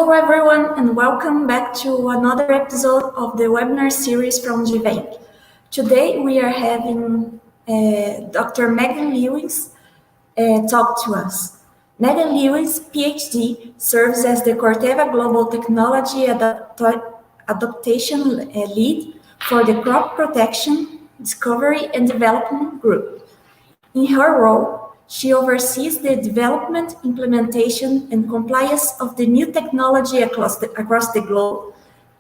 Hello everyone and welcome back to another episode of the webinar series from GVENCK. Today we are having Dr. Magan Lewis talk to us. Magan Lewis, PhD, serves as the Corteva Global Technology Adaptation Lead for the Crop Protection, Discovery and Development Group. In her role, she oversees the development, implementation, and compliance of the new technology across the globe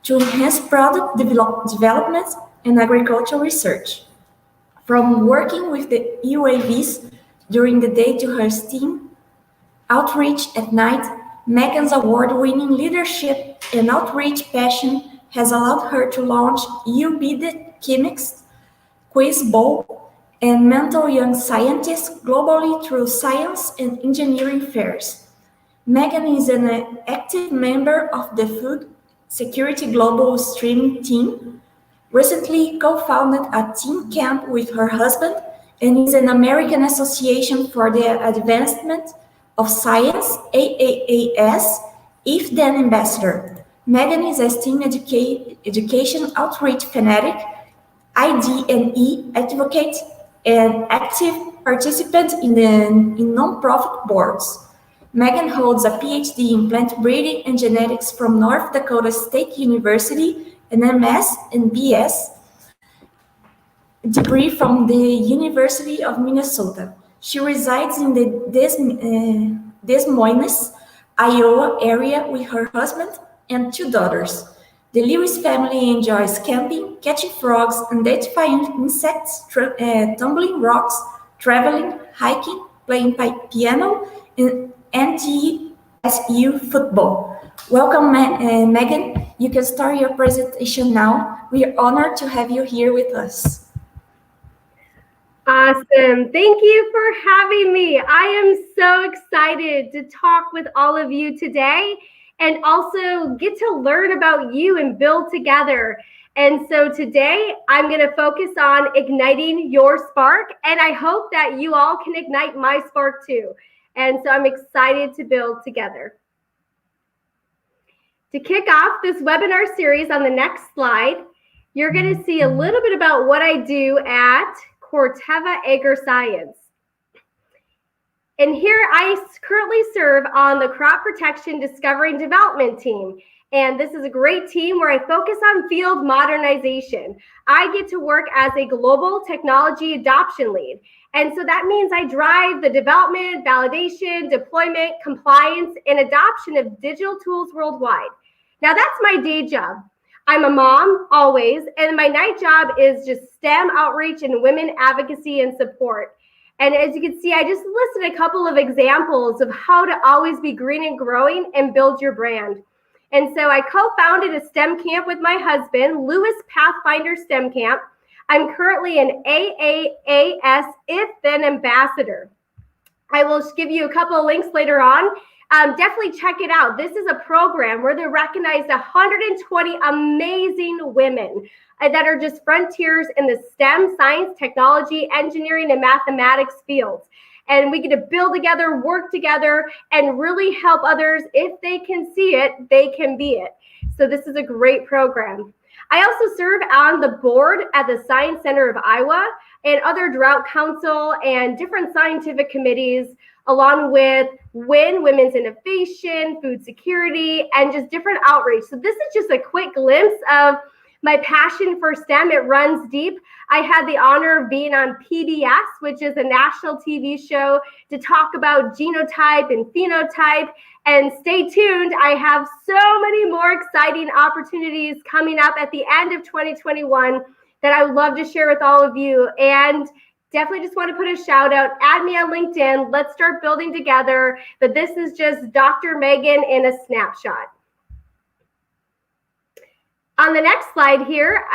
to enhance product development and agricultural research. From working with the UAVs during the day to her STEAM outreach at night, Magan's award-winning leadership and outreach passion has allowed her to launch UB the Chemics, Quiz Bowl, and mentor young scientists globally through science and engineering fairs. Magan is an active member of the Food Security Global Streaming team, recently co-founded a team camp with her husband, and is an American Association for the Advancement of Science, AAAS, if-then ambassador. Magan is a STEAM education outreach fanatic, ID&E advocate, and active participant in non-profit boards. Magan holds a PhD in plant breeding and genetics from North Dakota State University, an MS and BS degree from the University of Minnesota. She resides in the Des Moines, Iowa area with her husband and two daughters. The Lewis family enjoys camping, catching frogs, identifying insects, tumbling rocks, traveling, hiking, playing piano, and NTSU football. Welcome, Magan. You can start your presentation now. We are honored to have you here with us. Awesome. Thank you for having me. I am so excited to talk with all of you today and also get to learn about you and build together. And so today I'm going to focus on igniting your spark, and I hope that you all can ignite my spark too. And so I'm excited to build together. To kick off this webinar series on the next slide, you're going to see a little bit about what I do at Corteva Agriscience. And here I currently serve on the Crop Protection Discovery and Development team. And this is a great team where I focus on field modernization. I get to work as a global technology adoption lead. And so that means I drive the development, validation, deployment, compliance, and adoption of digital tools worldwide. Now that's my day job. I'm a mom always, and my night job is just STEM outreach and women advocacy and support. And as you can see, I just listed a couple of examples of how to always be green and growing and build your brand. And so I co-founded a STEM camp with my husband, Lewis Pathfinder STEM Camp. I'm currently an AAAS if-then ambassador. I will give you a couple of links later on. Definitely check it out. This is a program where they recognized 120 amazing women that are just frontiers in the STEM, science, technology, engineering, and mathematics fields. And we get to build together, work together, and really help others. If they can see it, they can be it. So this is a great program. I also serve on the board at the Science Center of Iowa and other drought council and different scientific committees, along with women's innovation, food security, and just different outreach. So this is just a quick glimpse of my passion for STEM. It runs deep. I had the honor of being on PBS, which is a national TV show to talk about genotype and phenotype. And stay tuned. I have so many more exciting opportunities coming up at the end of 2021 that I would love to share with all of you. And definitely just want to put a shout out. Add me on LinkedIn. Let's start building together. But this is just Dr. Magan in a snapshot. On the next slide here,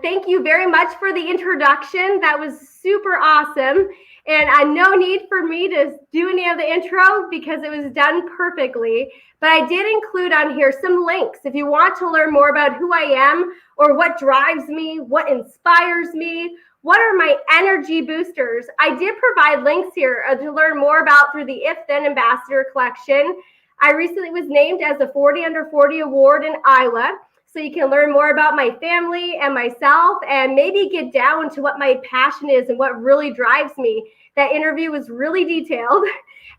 thank you very much for the introduction. That was super awesome. And no need for me to do any of the intro because it was done perfectly. But I did include on here some links if you want to learn more about who I am or what drives me, what inspires me, what are my energy boosters. I did provide links here to learn more about through the If Then Ambassador collection. I recently was named as the 40 Under 40 Award in Iowa. So you can learn more about my family and myself and maybe get down to what my passion is and what really drives me. That interview was really detailed.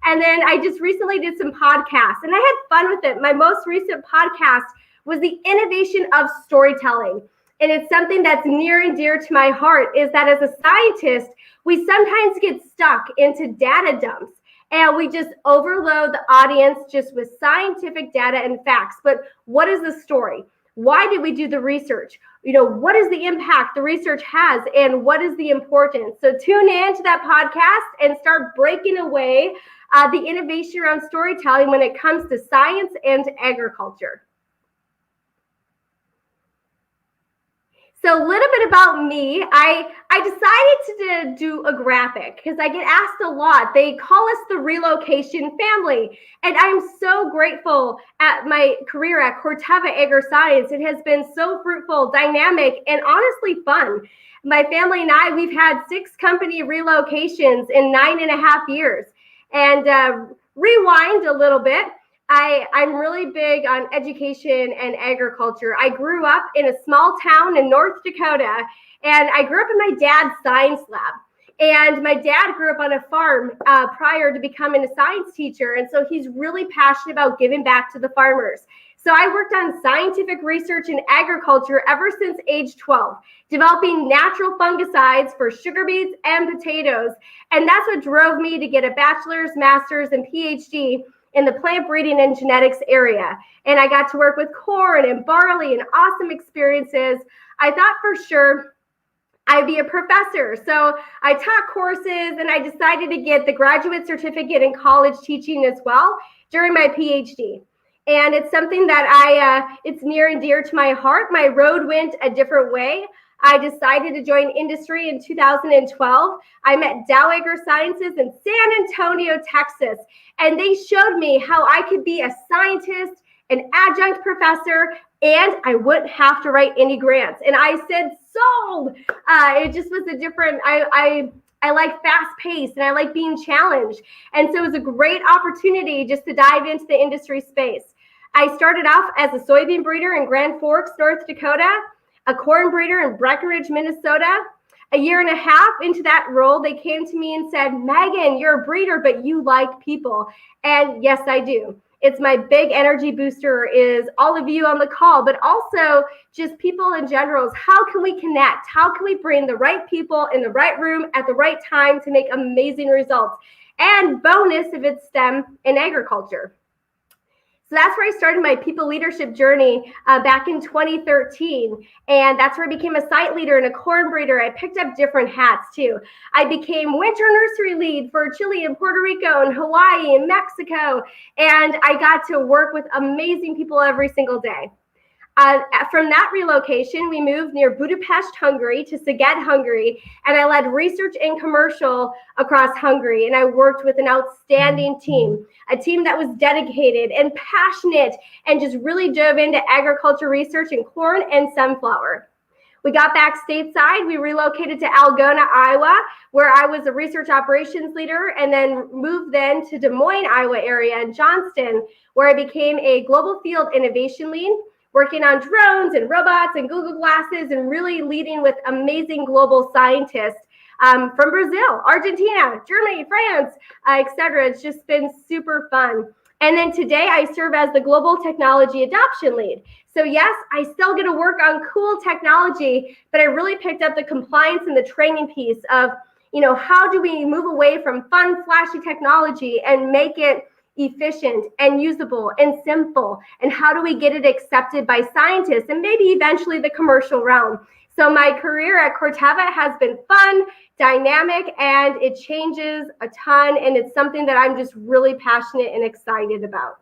And then I just recently did some podcasts and I had fun with it. My most recent podcast was the innovation of storytelling. And it's something that's near and dear to my heart, is that as a scientist, we sometimes get stuck into data dumps and we just overload the audience just with scientific data and facts. But what is the story? Why did we do the research? What is the impact the research has and what is the importance? So tune in to that podcast and start breaking away the innovation around storytelling when it comes to science and agriculture. So a little bit about me. I decided to do a graphic because I get asked a lot. They call us the relocation family. And I'm so grateful at my career at Corteva Agriscience. It has been so fruitful, dynamic, and honestly fun. My family and I, we've had 6 company relocations in 9.5 years. And rewind a little bit. I'm really big on education and agriculture. I grew up in a small town in North Dakota, and I grew up in my dad's science lab. And my dad grew up on a farm prior to becoming a science teacher, and so he's really passionate about giving back to the farmers. So I worked on scientific research in agriculture ever since age 12, developing natural fungicides for sugar beets and potatoes. And that's what drove me to get a bachelor's, master's, and PhD in the plant breeding and genetics area. And I got to work with corn and barley and awesome experiences. I thought for sure I'd be a professor. So I taught courses and I decided to get the graduate certificate in college teaching as well during my PhD. And it's something that it's near and dear to my heart. My road went a different way. I decided to join industry in 2012. I met Dow Agrisciences in San Antonio, Texas, and they showed me how I could be a scientist, an adjunct professor, and I wouldn't have to write any grants. And I said, sold. It just was a different, I like fast pace and I like being challenged. And so it was a great opportunity just to dive into the industry space. I started off as a soybean breeder in Grand Forks, North Dakota, a corn breeder in Breckenridge, Minnesota. A year and a half into that role, they came to me and said, Megan, you're a breeder, but you like people. And yes, I do. It's my big energy booster is all of you on the call, but also just people in general. How can we connect? How can we bring the right people in the right room at the right time to make amazing results? And bonus if it's STEM in agriculture. So that's where I started my people leadership journey back in 2013. And that's where I became a site leader and a corn breeder. I picked up different hats too. I became winter nursery lead for Chile and Puerto Rico and Hawaii and Mexico. And I got to work with amazing people every single day. From that relocation, we moved near Budapest, Hungary to Szeged, Hungary, and I led research and commercial across Hungary. And I worked with an outstanding team, a team that was dedicated and passionate and just really dove into agriculture research in corn and sunflower. We got back stateside. We relocated to Algona, Iowa, where I was a research operations leader, and then moved then to Des Moines, Iowa area in Johnston, where I became a global field innovation lead, working on drones and robots and Google Glasses and really leading with amazing global scientists from Brazil, Argentina, Germany, France, etc. It's just been super fun. And then today I serve as the global technology adoption lead. So yes, I still get to work on cool technology, but I really picked up the compliance and the training piece of, how do we move away from fun, flashy technology and make it efficient and usable and simple, and how do we get it accepted by scientists and maybe eventually the commercial realm. So my career at Corteva has been fun, dynamic, and it changes a ton, and it's something that I'm just really passionate and excited about.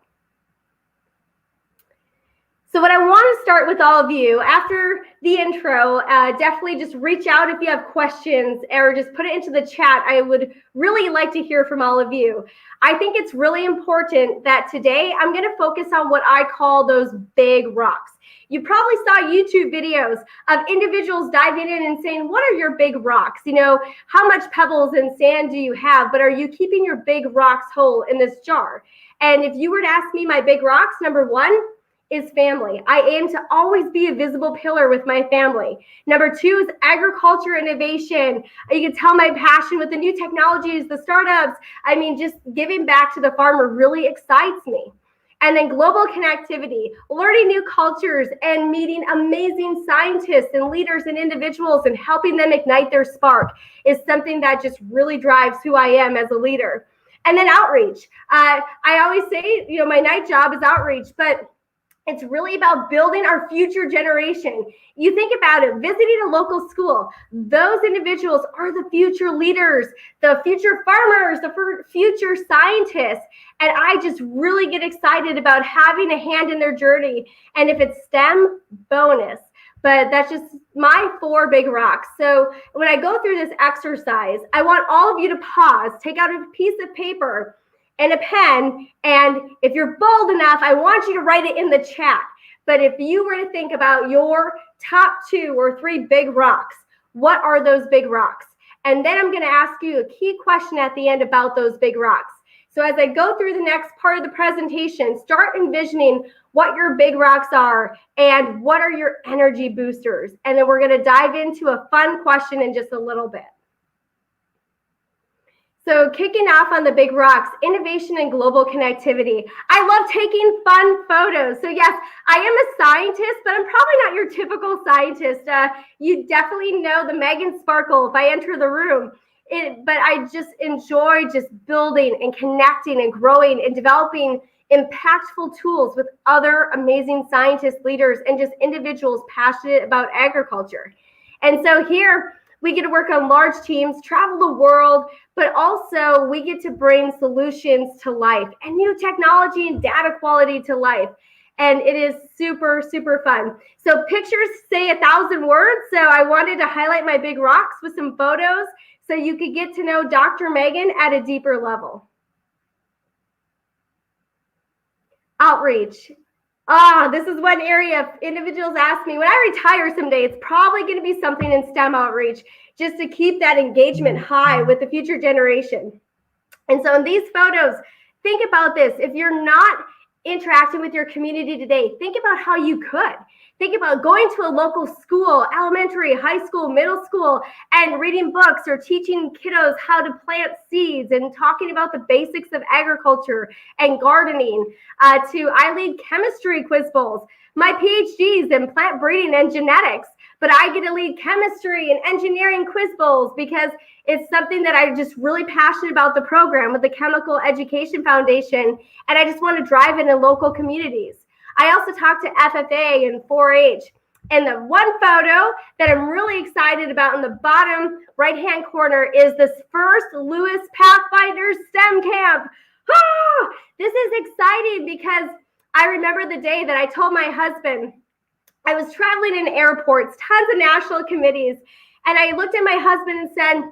So what I want to start with all of you after the intro, definitely just reach out if you have questions or just put it into the chat. I would really like to hear from all of you. I think it's really important that today I'm going to focus on what I call those big rocks. You probably saw YouTube videos of individuals diving in and saying, what are your big rocks? How much pebbles and sand do you have? But are you keeping your big rocks whole in this jar? And if you were to ask me my big rocks, number one is family. I aim to always be a visible pillar with my family. Number two is agriculture innovation. You can tell my passion with the new technologies, the startups. I mean, just giving back to the farmer really excites me. And then global connectivity, learning new cultures and meeting amazing scientists and leaders and individuals and helping them ignite their spark is something that just really drives who I am as a leader. And then outreach. I always say, my night job is outreach, but it's really about building our future generation. You think about it, visiting a local school, those individuals are the future leaders, the future farmers, the future scientists. And I just really get excited about having a hand in their journey. And if it's STEM, bonus. But that's just my 4 big rocks. So when I go through this exercise, I want all of you to pause, take out a piece of paper and a pen, and if you're bold enough, I want you to write it in the chat. But if you were to think about your top 2 or 3 big rocks, what are those big rocks? And then I'm going to ask you a key question at the end about those big rocks. So as I go through the next part of the presentation, start envisioning what your big rocks are and what are your energy boosters. And then we're going to dive into a fun question in just a little bit. So kicking off on the big rocks, innovation and global connectivity. I love taking fun photos. So yes, I am a scientist, but I'm probably not your typical scientist. You definitely know the Megan Sparkle if I enter the room. But I just enjoy just building and connecting and growing and developing impactful tools with other amazing scientists, leaders, and just individuals passionate about agriculture. And so here, we get to work on large teams, travel the world, but also we get to bring solutions to life and new technology and data quality to life. And it is super, super fun. So pictures say 1,000 words. So I wanted to highlight my big rocks with some photos so you could get to know Dr. Megan at a deeper level. Outreach. This is one area individuals ask me, when I retire someday, it's probably going to be something in STEM outreach, just to keep that engagement high with the future generation. And so in these photos, think about this. If you're not interacting with your community today, think about how you could. Think about going to a local school, elementary, high school, middle school, and reading books or teaching kiddos how to plant seeds and talking about the basics of agriculture and gardening. I lead chemistry quiz bowls. My PhD's in plant breeding and genetics, but I get to lead chemistry and engineering quiz bowls because it's something that I'm just really passionate about the program with the Chemical Education Foundation, and I just want to drive it in local communities. I also talk to FFA and 4-H. And the one photo that I'm really excited about in the bottom right-hand corner is this first Lewis Pathfinder STEM camp. This is exciting because I remember the day that I told my husband, I was traveling in airports, tons of national committees, and I looked at my husband and said,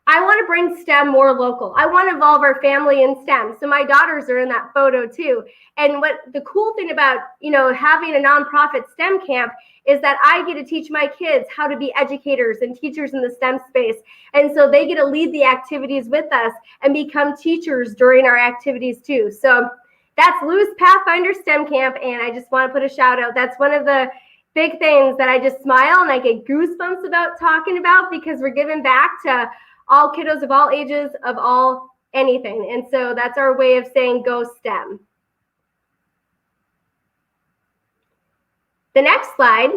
I want to bring STEM more local. I want to involve our family in STEM. So my daughters are in that photo too. And what the cool thing about, having a nonprofit STEM camp is that I get to teach my kids how to be educators and teachers in the STEM space. And so they get to lead the activities with us and become teachers during our activities too. So that's Lewis Pathfinder STEM camp. And I just want to put a shout out. That's one of the big things that I just smile and I get goosebumps about talking about, because we're giving back to all kiddos of all ages, of all anything. And so that's our way of saying go STEM. The next slide,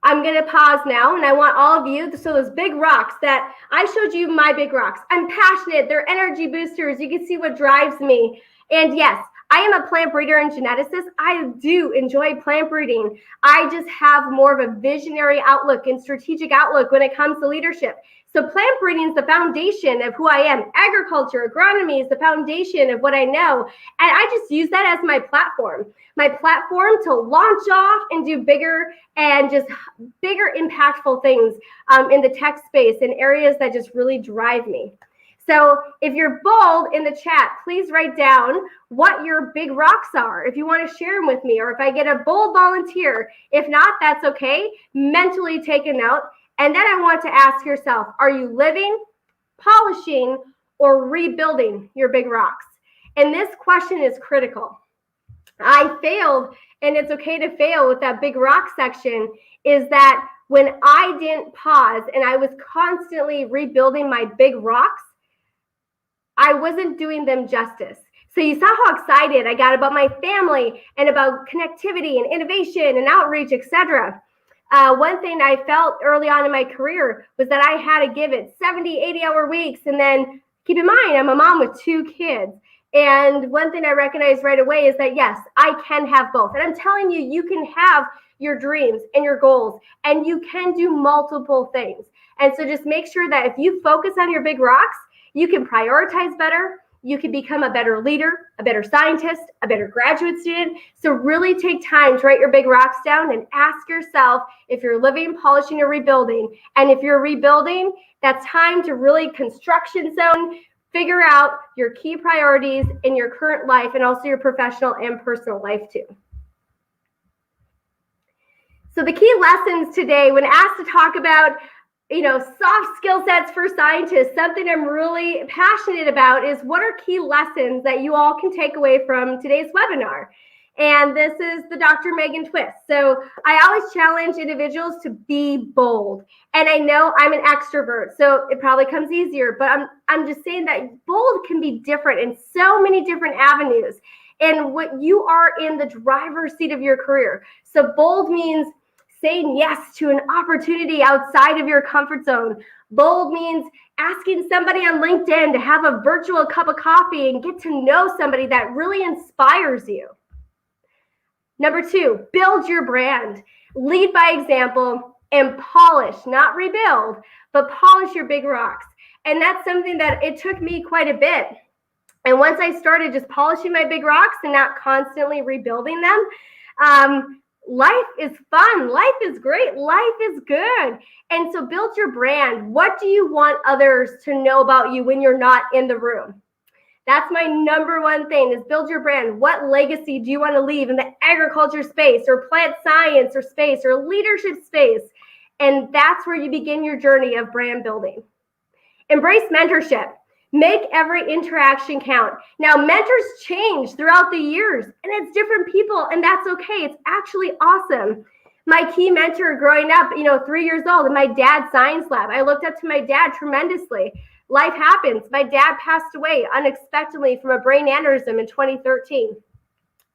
I'm going to pause now, and I want all of you, so those big rocks that I showed you, my big rocks. I'm passionate. They're energy boosters. You can see what drives me. And yes, I am a plant breeder and geneticist. I do enjoy plant breeding. I just have more of a visionary outlook and strategic outlook when it comes to leadership. So plant breeding is the foundation of who I am. Agriculture, agronomy is the foundation of what I know. And I just use that as my platform to launch off and do bigger and just bigger impactful things in the tech space in areas that just really drive me. So if you're bold in the chat, please write down what your big rocks are if you want to share them with me, or if I get a bold volunteer. If not, that's okay. Mentally take a note. And then I want to ask yourself, are you living, polishing, or rebuilding your big rocks? And this question is critical. I failed, and it's okay to fail with that big rock section, is that when I didn't pause and I was constantly rebuilding my big rocks, I wasn't doing them justice. So you saw how excited I got about my family and about connectivity and innovation and outreach, etc. One thing I felt early on in my career was that I had to give it 70, 80-hour weeks. And then keep in mind, I'm a mom with 2 kids. And one thing I recognized right away is that, yes, I can have both. And I'm telling you, you can have your dreams and your goals, and you can do multiple things. And so just make sure that if you focus on your big rocks, you can prioritize better. You can become a better leader, a better scientist, a better graduate student. So really take time to write your big rocks down and ask yourself if you're living, polishing, or rebuilding. And if you're rebuilding, that's time to really construction zone, figure out your key priorities in your current life and also your professional and personal life too. So the key lessons today, when asked to talk about soft skill sets for scientists, something I'm really passionate about is what are key lessons that you all can take away from today's webinar. And this is the Dr. Megan twist. So I always challenge individuals to be bold. And I know I'm an extrovert, so it probably comes easier, but I'm just saying that bold can be different in so many different avenues. And what you are in the driver's seat of your career. So bold means saying yes to an opportunity outside of your comfort zone. Bold means asking somebody on LinkedIn to have a virtual cup of coffee and get to know somebody that really inspires you. Number 2, build your brand. Lead by example and polish, not rebuild, but polish your big rocks. And that's something that it took me quite a bit. And once I started just polishing my big rocks and not constantly rebuilding them, life is fun. Life is great. Life is good. And so build your brand. What do you want others to know about you when you're not in the room? That's my number one thing, is build your brand. What legacy do you want to leave in the agriculture space or plant science or space or leadership space? And that's where you begin your journey of brand building. Embrace mentorship. Make every interaction count. Now, mentors change throughout the years, and it's different people, and that's okay. It's actually awesome. My key mentor growing up, 3 years old in my dad's science lab, I looked up to my dad tremendously. Life happens. My dad passed away unexpectedly from a brain aneurysm in 2013.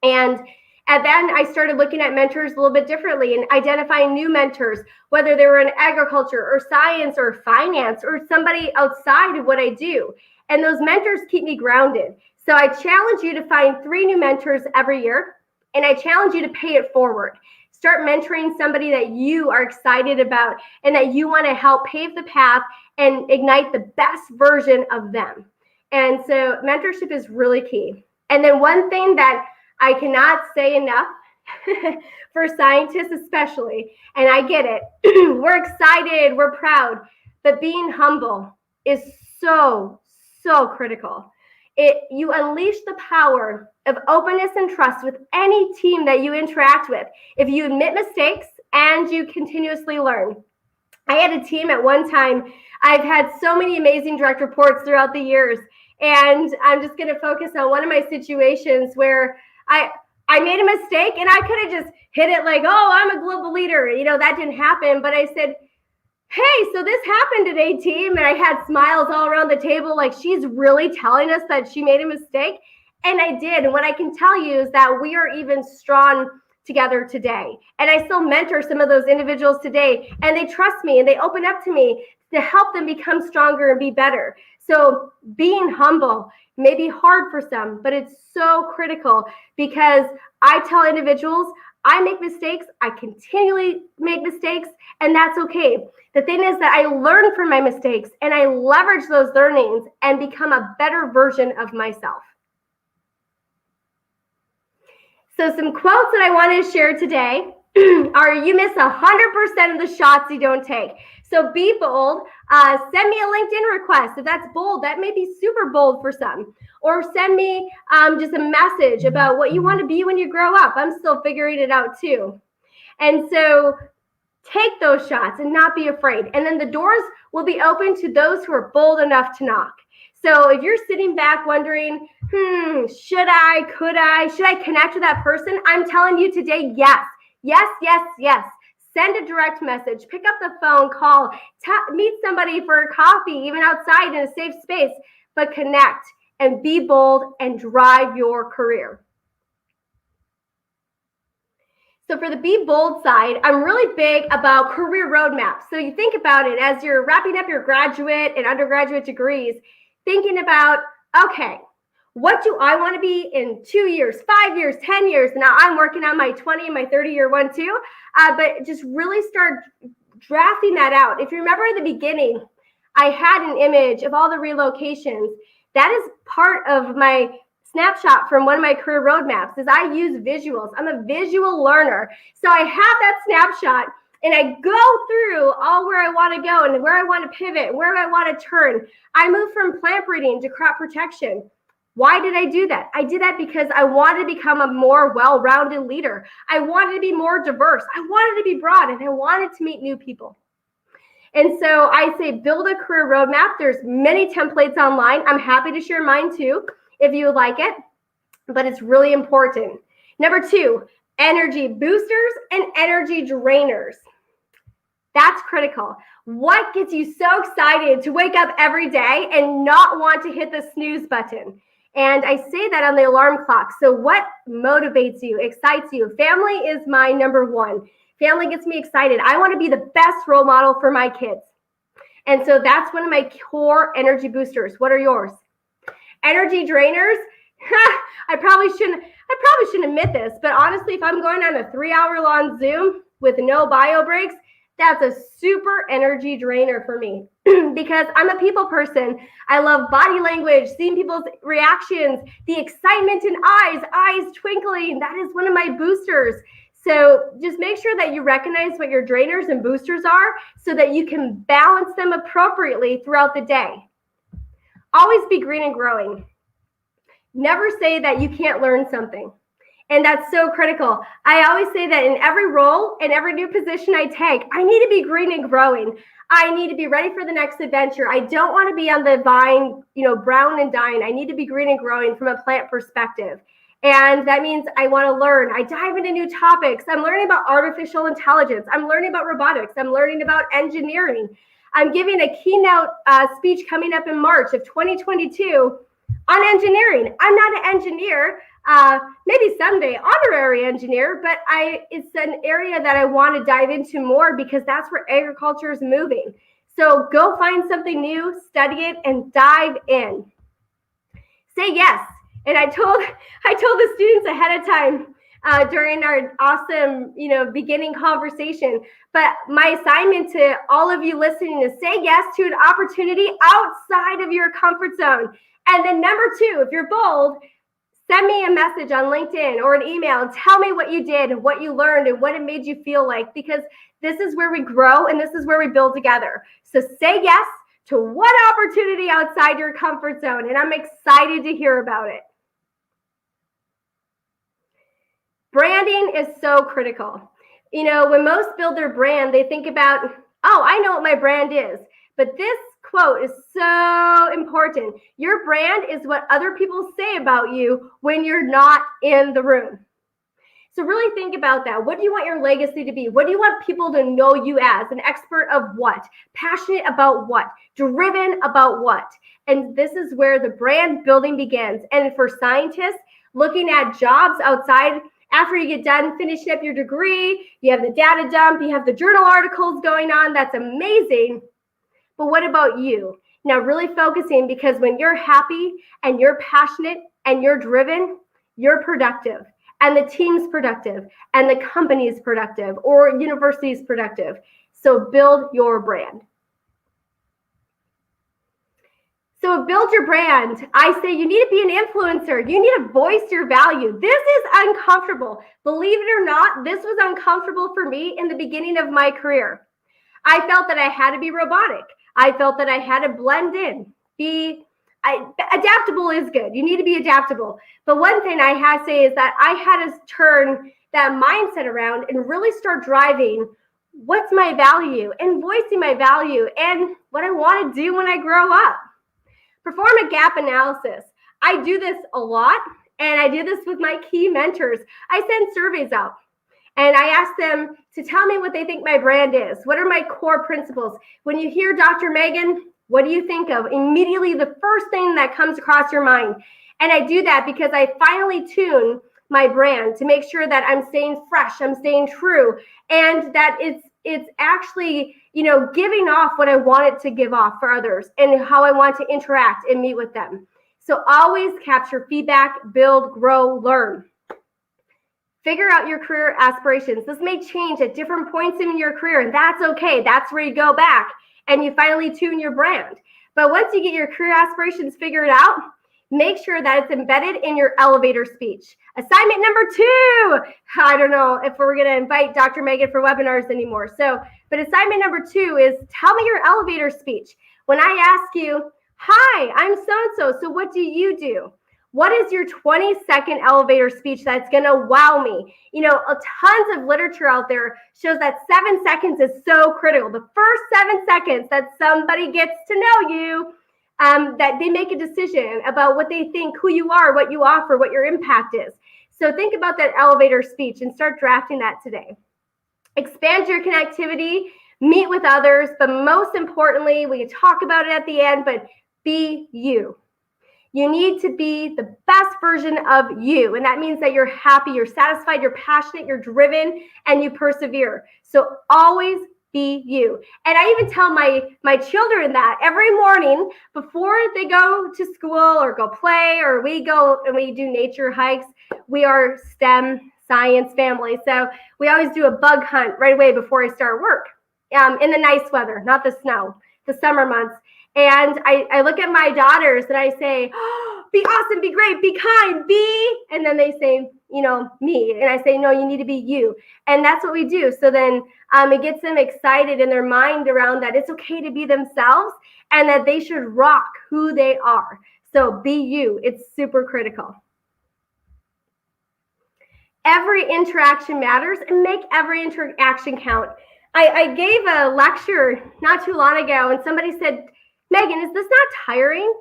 And then I started looking at mentors a little bit differently and identifying new mentors, whether they were in agriculture or science or finance or somebody outside of what I do. And those mentors keep me grounded. So I challenge you to find 3 new mentors every year, and I challenge you to pay it forward. Start mentoring somebody that you are excited about and that you want to help pave the path and ignite the best version of them. And so mentorship is really key. And then one thing that I cannot say enough for scientists especially, and I get it, we're excited, we're proud, but being humble is so critical. You unleash the power of openness and trust with any team that you interact with. If you admit mistakes and you continuously learn. I had a team at one time. I've had so many amazing direct reports throughout the years, and I'm just going to focus on one of my situations where I made a mistake, and I could have just hit it like, oh, I'm a global leader. That didn't happen. But I said, hey, so this happened today, team. And I had smiles all around the table, like she's really telling us that she made a mistake. And I did. And what I can tell you is that we are even strong together today. And I still mentor some of those individuals today, and they trust me and they open up to me to help them become stronger and be better. So being humble may be hard for some, but it's so critical, because I tell individuals, I make mistakes, I continually make mistakes, and that's okay. The thing is that I learn from my mistakes and I leverage those learnings and become a better version of myself. So some quotes that I want to share today are, you miss 100% of the shots you don't take. So be bold. Send me a LinkedIn request. If that's bold, that may be super bold for some. Or send me just a message about what you want to be when you grow up. I'm still figuring it out too. And so take those shots and not be afraid. And then the doors will be open to those who are bold enough to knock. So if you're sitting back wondering, should I connect with that person? I'm telling you today, yes. Send a direct message, pick up the phone, call, meet somebody for a coffee, even outside in a safe space, but connect and be bold and drive your career. So for the be bold side, I'm really big about career roadmaps. So you think about it as you're wrapping up your graduate and undergraduate degrees, thinking about, okay, what do I want to be in 2 years, 5 years, 10 years? Now I'm working on my 20 and my 30-year one too, but just really start drafting that out. If you remember in the beginning, I had an image of all the relocations. That is part of my snapshot from one of my career roadmaps is I use visuals. I'm a visual learner. So I have that snapshot and I go through all where I want to go and where I want to pivot, where I want to turn. I moved from plant breeding to crop protection. Why did I do that? I did that because I wanted to become a more well-rounded leader. I wanted to be more diverse. I wanted to be broad and I wanted to meet new people. And so I say build a career roadmap. There's many templates online. I'm happy to share mine too if you would like it, but it's really important. Number 2, energy boosters and energy drainers. That's critical. What gets you so excited to wake up every day and not want to hit the snooze button? And I say that on the alarm clock. So what motivates you, excites you? Family is my number 1. Family gets me excited. I want to be the best role model for my kids. And so that's one of my core energy boosters. What are yours? Energy drainers. I probably shouldn't admit this, but honestly, if I'm going on a 3-hour-long Zoom with no bio breaks, that's a super energy drainer for me because I'm a people person. I love body language, seeing people's reactions, the excitement in eyes twinkling. That is one of my boosters. So just make sure that you recognize what your drainers and boosters are so that you can balance them appropriately throughout the day. Always be green and growing. Never say that you can't learn something. And that's so critical. I always say that in every role, in every new position I take, I need to be green and growing. I need to be ready for the next adventure. I don't want to be on the vine, brown and dying. I need to be green and growing from a plant perspective. And that means I want to learn. I dive into new topics. I'm learning about artificial intelligence. I'm learning about robotics. I'm learning about engineering. I'm giving a keynote speech coming up in March of 2022 on engineering. I'm not an engineer. Maybe someday honorary engineer, but it's an area that I want to dive into more because that's where agriculture is moving. So go find something new, study it, and dive in. Say yes. And I told the students ahead of time during our awesome, beginning conversation. But my assignment to all of you listening is say yes to an opportunity outside of your comfort zone. And then number 2, if you're bold, send me a message on LinkedIn or an email and tell me what you did and what you learned and what it made you feel like, because this is where we grow and this is where we build together. So say yes to one opportunity outside your comfort zone, and I'm excited to hear about it. Branding is so critical. When most build their brand, they think about, I know what my brand is. But this quote is so important. Your brand is what other people say about you when you're not in the room. So really think about that. What do you want your legacy to be? What do you want people to know you as? An expert of what? Passionate about what? Driven about what? And this is where the brand building begins. And for scientists, looking at jobs outside, after you get done finishing up your degree, you have the data dump, you have the journal articles going on. That's amazing. But what about you? Now really focusing, because when you're happy and you're passionate and you're driven, you're productive, and the team's productive, and the company's productive, or university's productive. So build your brand. So build your brand. I say you need to be an influencer. You need to voice your value. This is uncomfortable. Believe it or not, this was uncomfortable for me in the beginning of my career. I felt that I had to be robotic. I felt that I had to blend in. Adaptable is good. You need to be adaptable. But one thing I have to say is that I had to turn that mindset around and really start driving what's my value and voicing my value and what I want to do when I grow up. Perform a gap analysis. I do this a lot, and I do this with my key mentors. I send surveys out, and I ask them to tell me what they think my brand is. What are my core principles? When you hear Dr. Megan, what do you think of? Immediately, the first thing that comes across your mind. And I do that because I finely tune my brand to make sure that I'm staying fresh, I'm staying true, and that it's actually, giving off what I want it to give off for others and how I want to interact and meet with them. So always capture feedback, build, grow, learn. Figure out your career aspirations. This may change at different points in your career, and that's okay. That's where you go back and you finally tune your brand. But once you get your career aspirations figured out, make sure that it's embedded in your elevator speech. Assignment number 2. I don't know if we're going to invite Dr. Megan for webinars anymore. But assignment number 2 is tell me your elevator speech. When I ask you, hi, I'm so-and-so, so what do you do? What is your 20-second elevator speech that's going to wow me? Tons of literature out there shows that 7 seconds is so critical. The first 7 seconds that somebody gets to know you, that they make a decision about what they think, who you are, what you offer, what your impact is. So think about that elevator speech and start drafting that today. Expand your connectivity, meet with others, but most importantly, we can talk about it at the end, but be you. You need to be the best version of you. And that means that you're happy, you're satisfied, you're passionate, you're driven, and you persevere. So always be you. And I even tell my children that every morning before they go to school or go play, or we go and we do nature hikes. We are STEM science family. So we always do a bug hunt right away before I start work, in the nice weather, not the snow, the summer months. And I look at my daughters and I say, oh, be awesome, be great, be kind, be, and then they say, me. And I say, no, you need to be you. And that's what we do. So then it gets them excited in their mind around that it's okay to be themselves and that they should rock who they are. So be you. It's super critical. Every interaction matters, and make every interaction count. I gave a lecture not too long ago and somebody said, Megan, is this not tiring?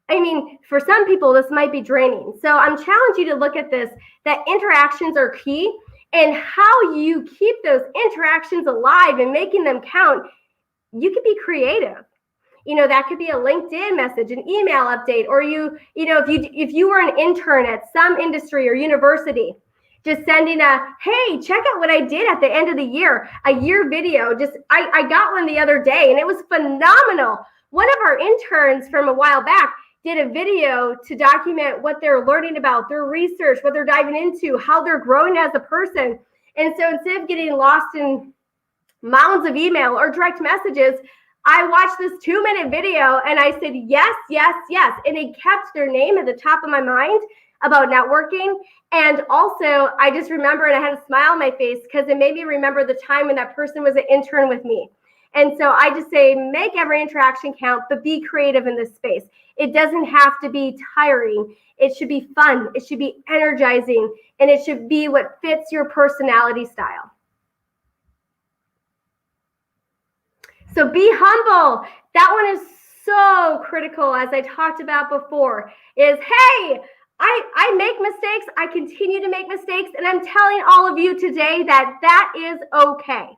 I mean, for some people, this might be draining. So I'm challenging you to look at this, that interactions are key, and how you keep those interactions alive and making them count. You can be creative. That could be a LinkedIn message, an email update, or if you were an intern at some industry or university, just sending hey, check out what I did at the end of the year, a year video. I got one the other day and it was phenomenal. One of our interns from a while back did a video to document what they're learning about, their research, what they're diving into, how they're growing as a person. And so instead of getting lost in mounds of email or direct messages, I watched this 2-minute video and I said, yes, yes, yes. And it kept their name at the top of my mind about networking. And also I just remember, and I had a smile on my face because it made me remember the time when that person was an intern with me. And so I just say, make every interaction count, but be creative in this space. It doesn't have to be tiring. It should be fun. It should be energizing. And it should be what fits your personality style. So be humble. That one is so critical, as I talked about before, is, hey, I make mistakes. I continue to make mistakes. And I'm telling all of you today that that is okay.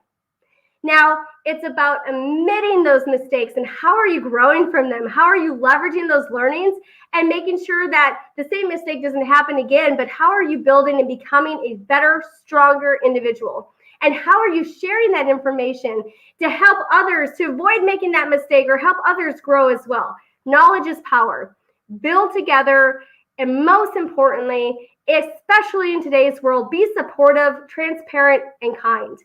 Now, it's about admitting those mistakes and how are you growing from them? How are you leveraging those learnings and making sure that the same mistake doesn't happen again, but how are you building and becoming a better, stronger individual? And how are you sharing that information to help others to avoid making that mistake or help others grow as well? Knowledge is power. Build together, and most importantly, especially in today's world, be supportive, transparent, and kind.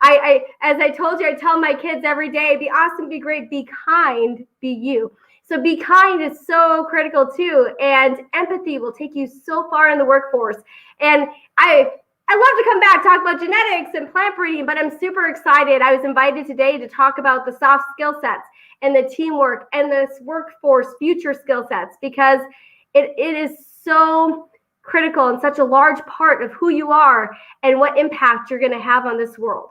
As I told you, I tell my kids every day, be awesome, be great, be kind, be you. So be kind is so critical too. And empathy will take you so far in the workforce. And I love to come back, talk about genetics and plant breeding, but I'm super excited. I was invited today to talk about the soft skill sets and the teamwork and this workforce future skill sets, because it is so critical and such a large part of who you are and what impact you're going to have on this world.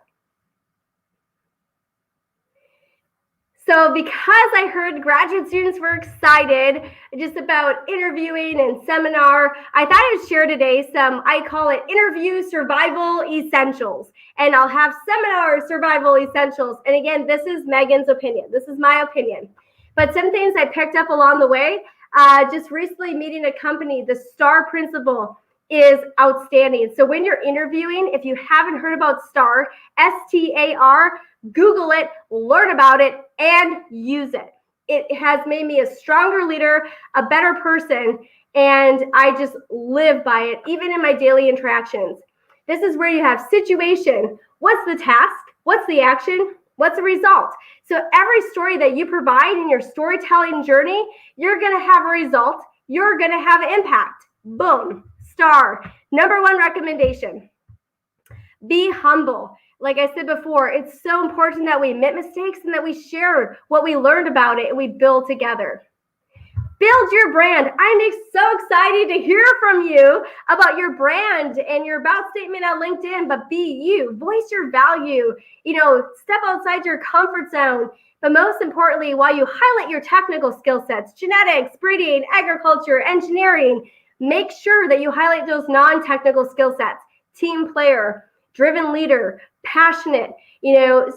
So because I heard graduate students were excited just about interviewing and seminar, I thought I would share today some, I call it interview survival essentials. And I'll have seminar survival essentials. And again, this is Megan's opinion. This is my opinion. But some things I picked up along the way, just recently meeting a company, the STAR principle is outstanding. So when you're interviewing, if you haven't heard about STAR, STAR, Google it, learn about it, and use it. It has made me a stronger leader, a better person, and I just live by it, even in my daily interactions. This is where you have situation. What's the task? What's the action? What's the result? So every story that you provide in your storytelling journey, you're going to have a result. You're going to have an impact. Boom. STAR. Number one recommendation. Be humble. Like I said before, it's so important that we admit mistakes and that we share what we learned about it and we build together. Build your brand. I'm so excited to hear from you about your brand and your about statement on LinkedIn, but be you. Voice your value. Step outside your comfort zone. But most importantly, while you highlight your technical skill sets, genetics, breeding, agriculture, engineering, make sure that you highlight those non-technical skill sets. Team player, driven leader, passionate,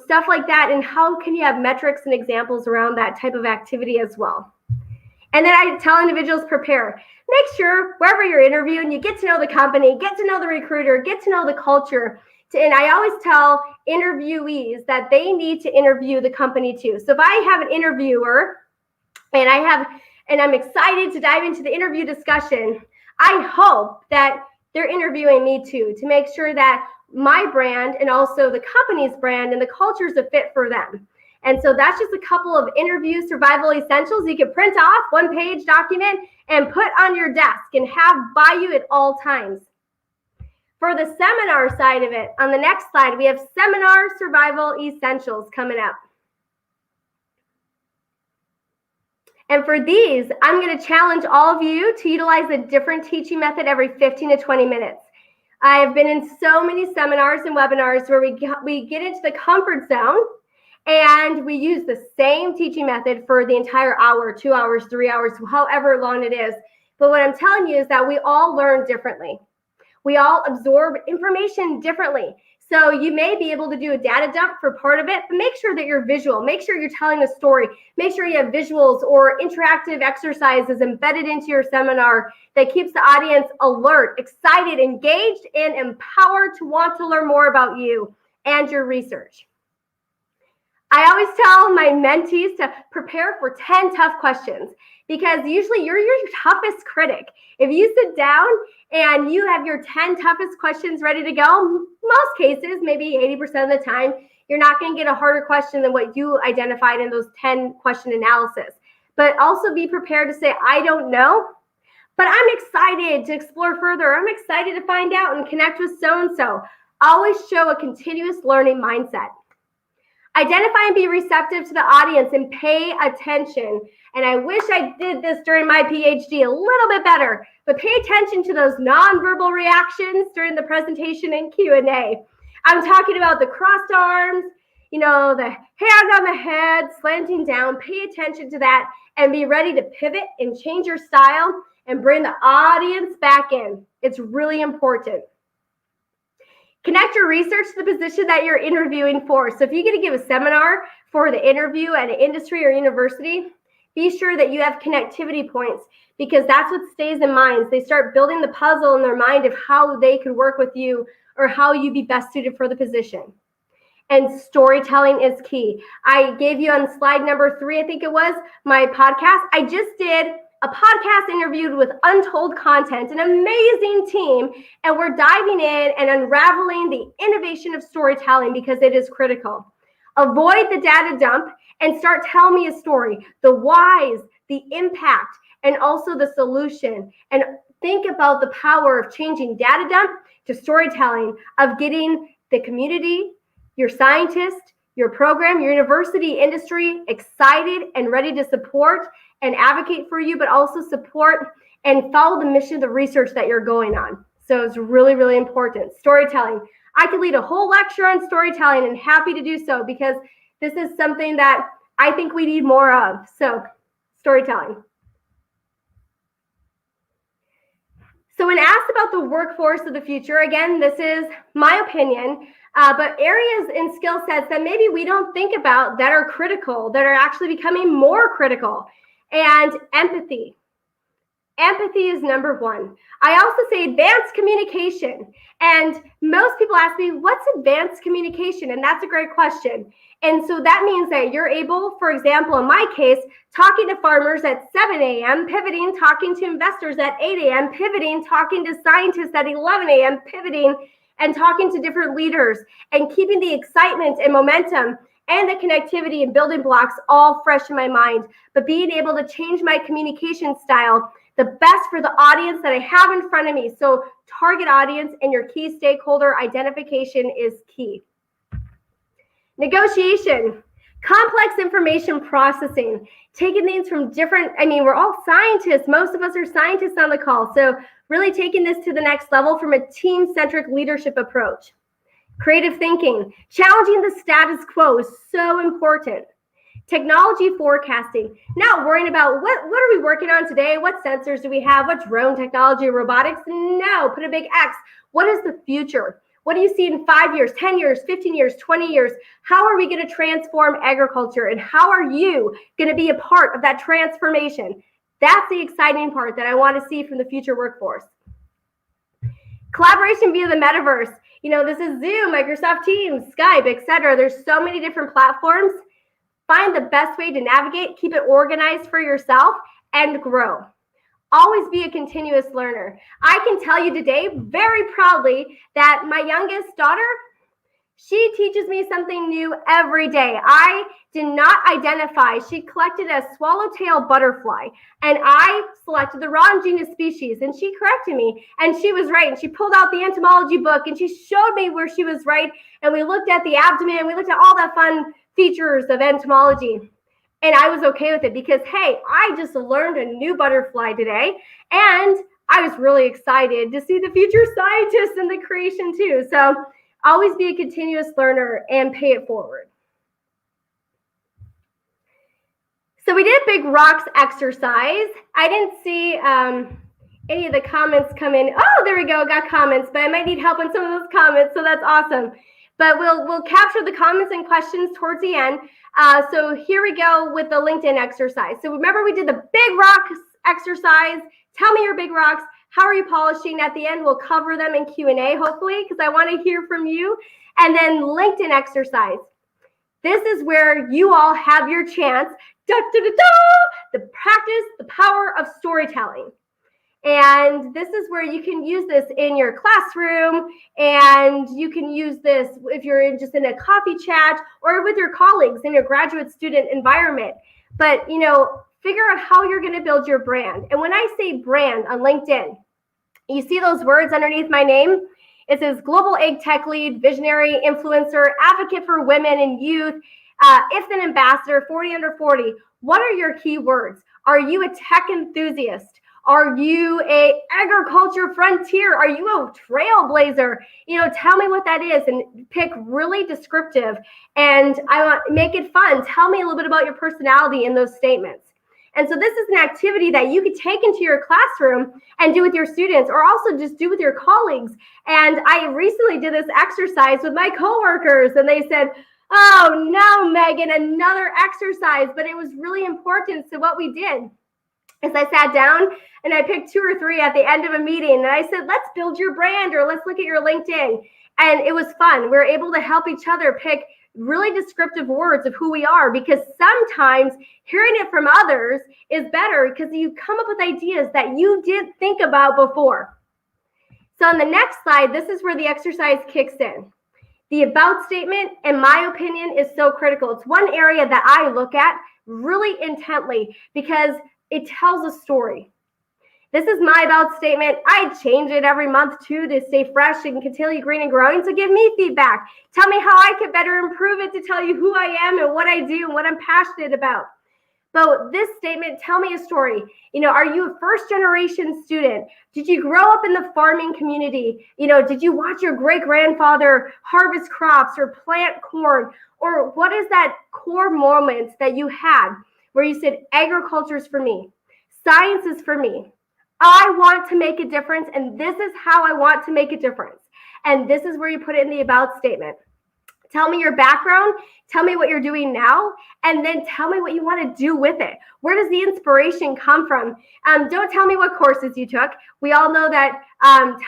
stuff like that. And how can you have metrics and examples around that type of activity as well? And then I tell individuals, prepare. Make sure wherever you're interviewing, you get to know the company, get to know the recruiter, get to know the culture. And I always tell interviewees that they need to interview the company too. So if I have an interviewer and I'm excited to dive into the interview discussion, I hope that they're interviewing me too, to make sure that my brand and also the company's brand and the culture is a fit for them. And so that's just a couple of interview survival essentials you can print off, one-page document, and put on your desk and have by you at all times. For the seminar side of it, on the next slide, we have seminar survival essentials coming up. And for these, I'm going to challenge all of you to utilize a different teaching method every 15 to 20 minutes. I've been in so many seminars and webinars where we get into the comfort zone and we use the same teaching method for the entire hour, 2 hours, 3 hours, however long it is. But what I'm telling you is that we all learn differently. We all absorb information differently. So you may be able to do a data dump for part of it, but make sure that you're visual. Make sure you're telling a story. Make sure you have visuals or interactive exercises embedded into your seminar that keeps the audience alert, excited, engaged, and empowered to want to learn more about you and your research. I always tell my mentees to prepare for 10 tough questions because usually you're your toughest critic. If you sit down and you have your 10 toughest questions ready to go, most cases, maybe 80% of the time, you're not going to get a harder question than what you identified in those 10 question analysis. But also be prepared to say, I don't know, but I'm excited to explore further. I'm excited to find out and connect with so-and-so. Always show a continuous learning mindset. Identify and be receptive to the audience and pay attention. And I wish I did this during my PhD a little bit better, but pay attention to those nonverbal reactions during the presentation and Q&A. I'm talking about the crossed arms, the hand on the head, slanting down. Pay attention to that and be ready to pivot and change your style and bring the audience back in. It's really important. Connect your research to the position that you're interviewing for. So if you get to give a seminar for the interview at an industry or university, be sure that you have connectivity points because that's what stays in minds. They start building the puzzle in their mind of how they could work with you or how you'd be best suited for the position. And storytelling is key. I gave you on slide number 3, I think it was, my podcast. I just did a podcast interviewed with Untold Content, an amazing team, and we're diving in and unraveling the innovation of storytelling because it is critical. Avoid the data dump and start telling me a story, the whys, the impact, and also the solution. And think about the power of changing data dump to storytelling, of getting the community, your scientist, your program, your university, industry excited and ready to support and advocate for you, but also support and follow the mission of the research that you're going on. So it's really, really important. Storytelling. I could lead a whole lecture on storytelling and happy to do so because this is something that I think we need more of. So storytelling. So when asked about the workforce of the future, again, this is my opinion, but areas and skill sets that maybe we don't think about that are critical, that are actually becoming more critical, and empathy. Empathy is number one. I also say advanced communication. And most people ask me, what's advanced communication? And that's a great question. And so that means that you're able, for example, in my case, talking to farmers at 7 a.m., pivoting, talking to investors at 8 a.m., pivoting, talking to scientists at 11 a.m., pivoting, and talking to different leaders, and keeping the excitement and momentum and the connectivity and building blocks all fresh in my mind, but being able to change my communication style the best for the audience that I have in front of me. So target audience and your key stakeholder identification is key. Negotiation, complex information processing, taking things from different, we're all scientists. Most of us are scientists on the call. So really taking this to the next level from a team-centric leadership approach. Creative thinking, challenging the status quo is so important. Technology forecasting, not worrying about what are we working on today? What sensors do we have? What drone technology, robotics? No, put a big X. What is the future? What do you see in 5 years, 10 years, 15 years, 20 years? How are we going to transform agriculture? And how are you going to be a part of that transformation? That's the exciting part that I want to see from the future workforce. Collaboration via the metaverse. This is Zoom, Microsoft Teams, Skype, etc. There's so many different platforms. Find the best way to navigate, keep it organized for yourself, and grow. Always be a continuous learner. I can tell you today very proudly that my youngest daughter, she teaches me something new every day. I did not identify. She collected a swallowtail butterfly, and I selected the wrong genus species, and she corrected me, and she was right. And she pulled out the entomology book, and she showed me where she was right, and we looked at the abdomen, we looked at all that fun features of entomology. And I was okay with it because, hey, I just learned a new butterfly today. And I was really excited to see the future scientists in the creation too. So always be a continuous learner and pay it forward. So we did a big rocks exercise. I didn't see any of the comments come in. Oh, there we go, got comments, but I might need help on some of those comments, so that's awesome. But we'll capture the comments and questions towards the end. So here we go with the LinkedIn exercise. So remember we did the big rocks exercise. Tell me your big rocks. How are you polishing? At the end, we'll cover them in Q&A, hopefully, because I want to hear from you. And then LinkedIn exercise. This is where you all have your chance to practice the power of storytelling. And this is where you can use this in your classroom, and you can use this if you're just in a coffee chat or with your colleagues in your graduate student environment. But, figure out how you're going to build your brand. And when I say brand on LinkedIn, you see those words underneath my name? It says Global Ag Tech Lead, Visionary, Influencer, Advocate for Women and Youth, IFTHN Ambassador, 40 under 40. What are your key words? Are you a tech enthusiast? Are you a agriculture frontier? Are you a trailblazer? Tell me what that is and pick really descriptive. And I want make it fun. Tell me a little bit about your personality in those statements. And so this is an activity that you could take into your classroom and do with your students, or also just do with your colleagues. And I recently did this exercise with my coworkers, and they said, "Oh no, Megan, another exercise." But it was really important. So what we did is I sat down and I picked 2 or 3 at the end of a meeting, and I said, let's build your brand, or let's look at your LinkedIn. And it was fun. We were able to help each other pick really descriptive words of who we are, because sometimes hearing it from others is better because you come up with ideas that you didn't think about before. So on the next slide, this is where the exercise kicks in. The about statement, in my opinion, is so critical. It's one area that I look at really intently because it tells a story. This is my about statement. I change it every month too to stay fresh and continue green and growing. So give me feedback. Tell me how I could better improve it to tell you who I am and what I do and what I'm passionate about. But this statement, tell me a story. Are you a first generation student? Did you grow up in the farming community? Did you watch your great grandfather harvest crops or plant corn? Or what is that core moment that you had where you said, agriculture is for me, science is for me, I want to make a difference, and this is how I want to make a difference. And this is where you put it in the about statement. Tell me your background, tell me what you're doing now, and then tell me what you want to do with it. Where does the inspiration come from? Don't tell me what courses you took. We all know that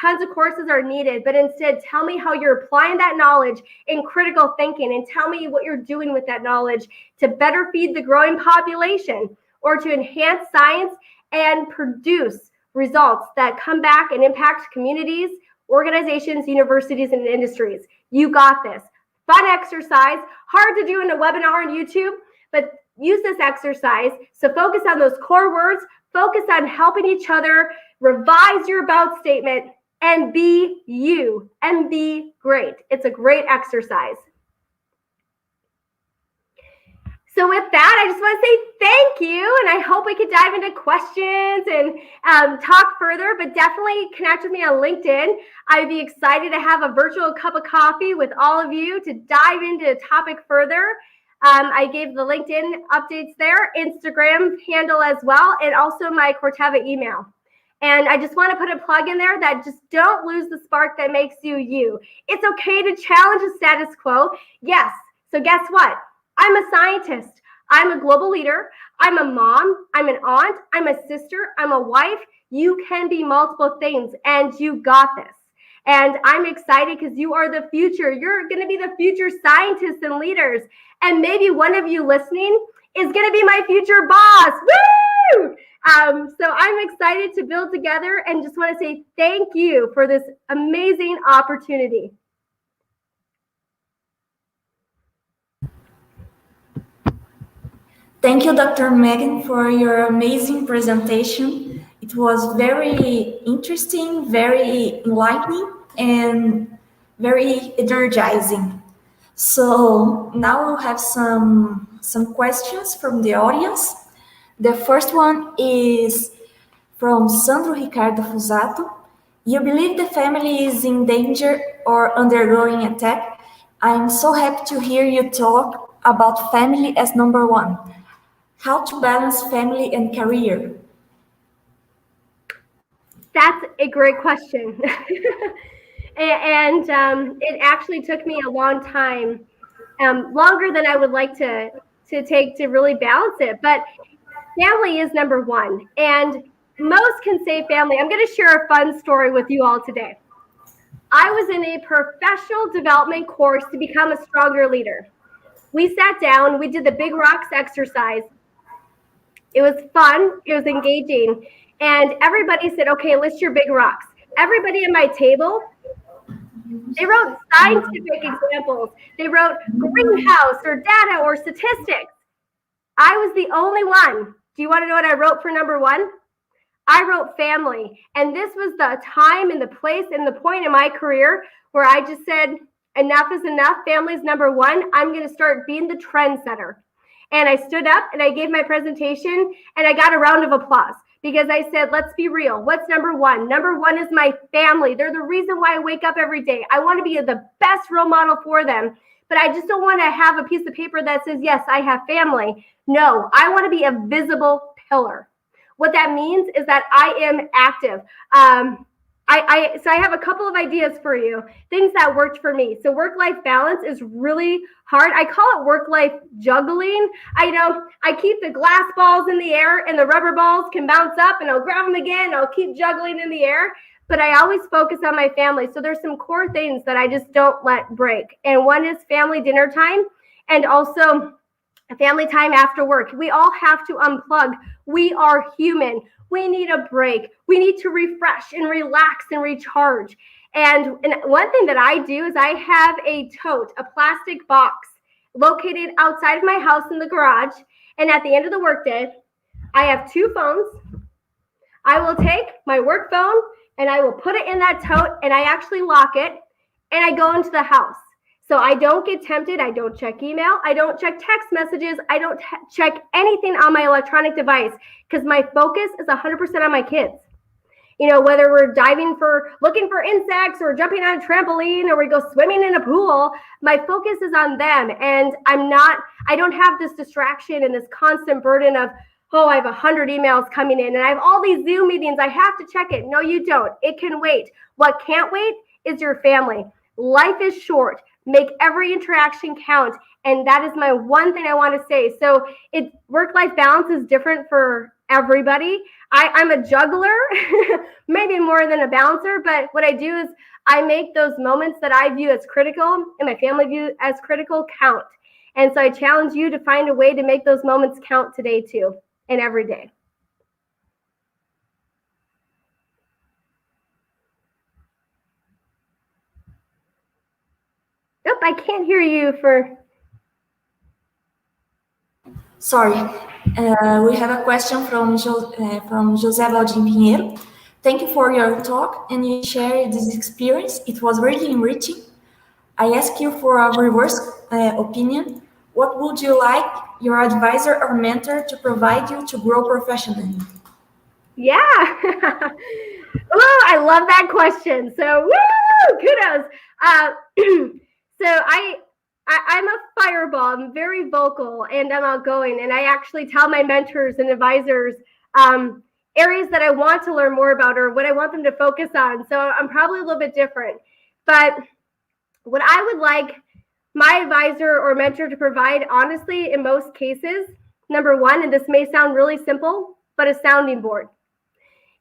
tons of courses are needed, but instead tell me how you're applying that knowledge in critical thinking, and tell me what you're doing with that knowledge to better feed the growing population or to enhance science and produce results that come back and impact communities, organizations, universities, and industries. You got this. Fun exercise, hard to do in a webinar on YouTube, but use this exercise. So focus on those core words, focus on helping each other, revise your about statement, and be you, and be great. It's a great exercise. So with that, I just want to say thank you, and I hope we could dive into questions and talk further, but definitely connect with me on LinkedIn. I'd be excited to have a virtual cup of coffee with all of you to dive into the topic further. I gave the LinkedIn updates there, Instagram handle as well, and also my Corteva email. And I just want to put a plug in there that just don't lose the spark that makes you you. It's okay to challenge the status quo. Yes. So guess what? I'm a scientist. I'm a global leader. I'm a mom. I'm an aunt. I'm a sister. I'm a wife. You can be multiple things, and you got this. And I'm excited because you are the future. You're going to be the future scientists and leaders. And maybe one of you listening is going to be my future boss. Woo! So I'm excited to build together and just want to say thank you for this amazing opportunity. Thank you, Dr. Megan, for your amazing presentation. It was very interesting, very enlightening, and very energizing. So now we'll have some questions from the audience. The first one is from Sandro Ricardo Fusato. You believe the family is in danger or undergoing attack? I'm so happy to hear you talk about family as number one. How to balance family and career? That's a great question. and it actually took me a long time, longer than I would like to take to really balance it. But family is number one. And most can say family. I'm going to share a fun story with you all today. I was in a professional development course to become a stronger leader. We sat down, we did the big rocks exercise. It was fun, it was engaging, and everybody said, okay, list your big rocks. Everybody at my table, they wrote scientific examples. They wrote greenhouse or data or statistics. I was the only one. Do you want to know what I wrote for number one? I wrote family. And this was the time and the place and the point in my career where I just said, enough is enough. Family's number one. I'm going to start being the trendsetter. And I stood up and I gave my presentation and I got a round of applause because I said, let's be real. What's number one? Number one is my family. They're the reason why I wake up every day. I want to be the best role model for them, but I just don't want to have a piece of paper that says, yes, I have family. No, I want to be a visible pillar. What that means is that I am active. So I have a couple of ideas for you, things that worked for me. So work-life balance is really hard. I call it work-life juggling. I keep the glass balls in the air and the rubber balls can bounce up and I'll grab them again. I'll keep juggling in the air, but I always focus on my family. So there's some core things that I just don't let break. And one is family dinner time and also family time after work. We all have to unplug. We are human. We need a break. We need to refresh and relax and recharge. And one thing that I do is I have a tote, a plastic box located outside of my house in the garage. And at the end of the workday, I have two phones. I will take my work phone and I will put it in that tote and I actually lock it and I go into the house. So I don't get tempted. I don't check email. I don't check text messages. I don't check anything on my electronic device because my focus is 100% on my kids. You know, whether we're looking for insects or jumping on a trampoline or we go swimming in a pool, my focus is on them. And I don't have this distraction and this constant burden of, oh, I have 100 emails coming in and I have all these Zoom meetings. I have to check it. No, you don't. It can wait. What can't wait is your family. Life is short. Make every interaction count. And that is my one thing I want to say. So work-life balance is different for everybody. I'm a juggler, maybe more than a bouncer, but what I do is I make those moments that I view as critical and my family view as critical count. And so I challenge you to find a way to make those moments count today too, and every day. Nope, I can't hear you Sorry. We have a question from José Valdim Pinheiro. Thank you for your talk and you shared this experience. It was really enriching. I ask you for a reverse opinion. What would you like your advisor or mentor to provide you to grow professionally? Yeah. Oh, I love that question. So, woo, kudos. So I'm a fireball. I'm very vocal and I'm outgoing. And I actually tell my mentors and advisors areas that I want to learn more about or what I want them to focus on. So I'm probably a little bit different. But what I would like my advisor or mentor to provide, honestly, in most cases, number one, and this may sound really simple, but a sounding board.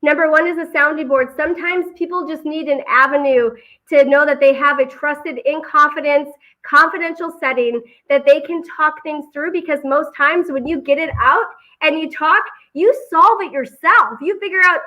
Number one is a sounding board. Sometimes people just need an avenue to know that they have a trusted, in confidence, confidential setting that they can talk things through, because most times when you get it out and you talk, you solve it yourself. You figure out,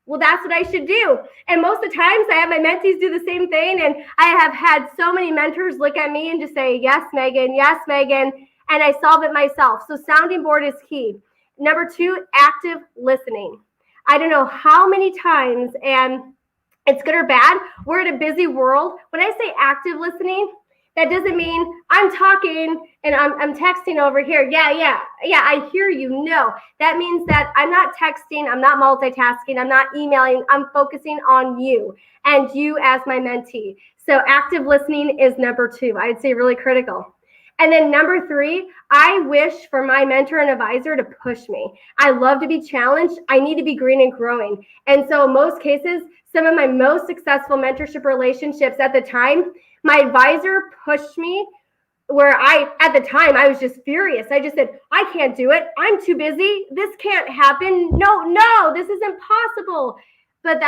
well, that's what I should do. And most of the times I have my mentees do the same thing. And I have had so many mentors look at me and just say, yes, Megan, and I solve it myself. So sounding board is key. Number two, active listening. I don't know how many times, and it's good or bad, we're in a busy world. When I say active listening, that doesn't mean I'm talking and I'm texting over here. Yeah, I hear you. No, that means that I'm not texting, I'm not multitasking, I'm not emailing, I'm focusing on you and you as my mentee. So active listening is number two. I'd say really critical. And then number three, I wish for my mentor and advisor to push me. I love to be challenged. I need to be green and growing. And so in most cases, some of my most successful mentorship relationships at the time, my advisor pushed me where at the time, I was just furious. I just said, I can't do it. I'm too busy. This can't happen. No, this isn't possible. But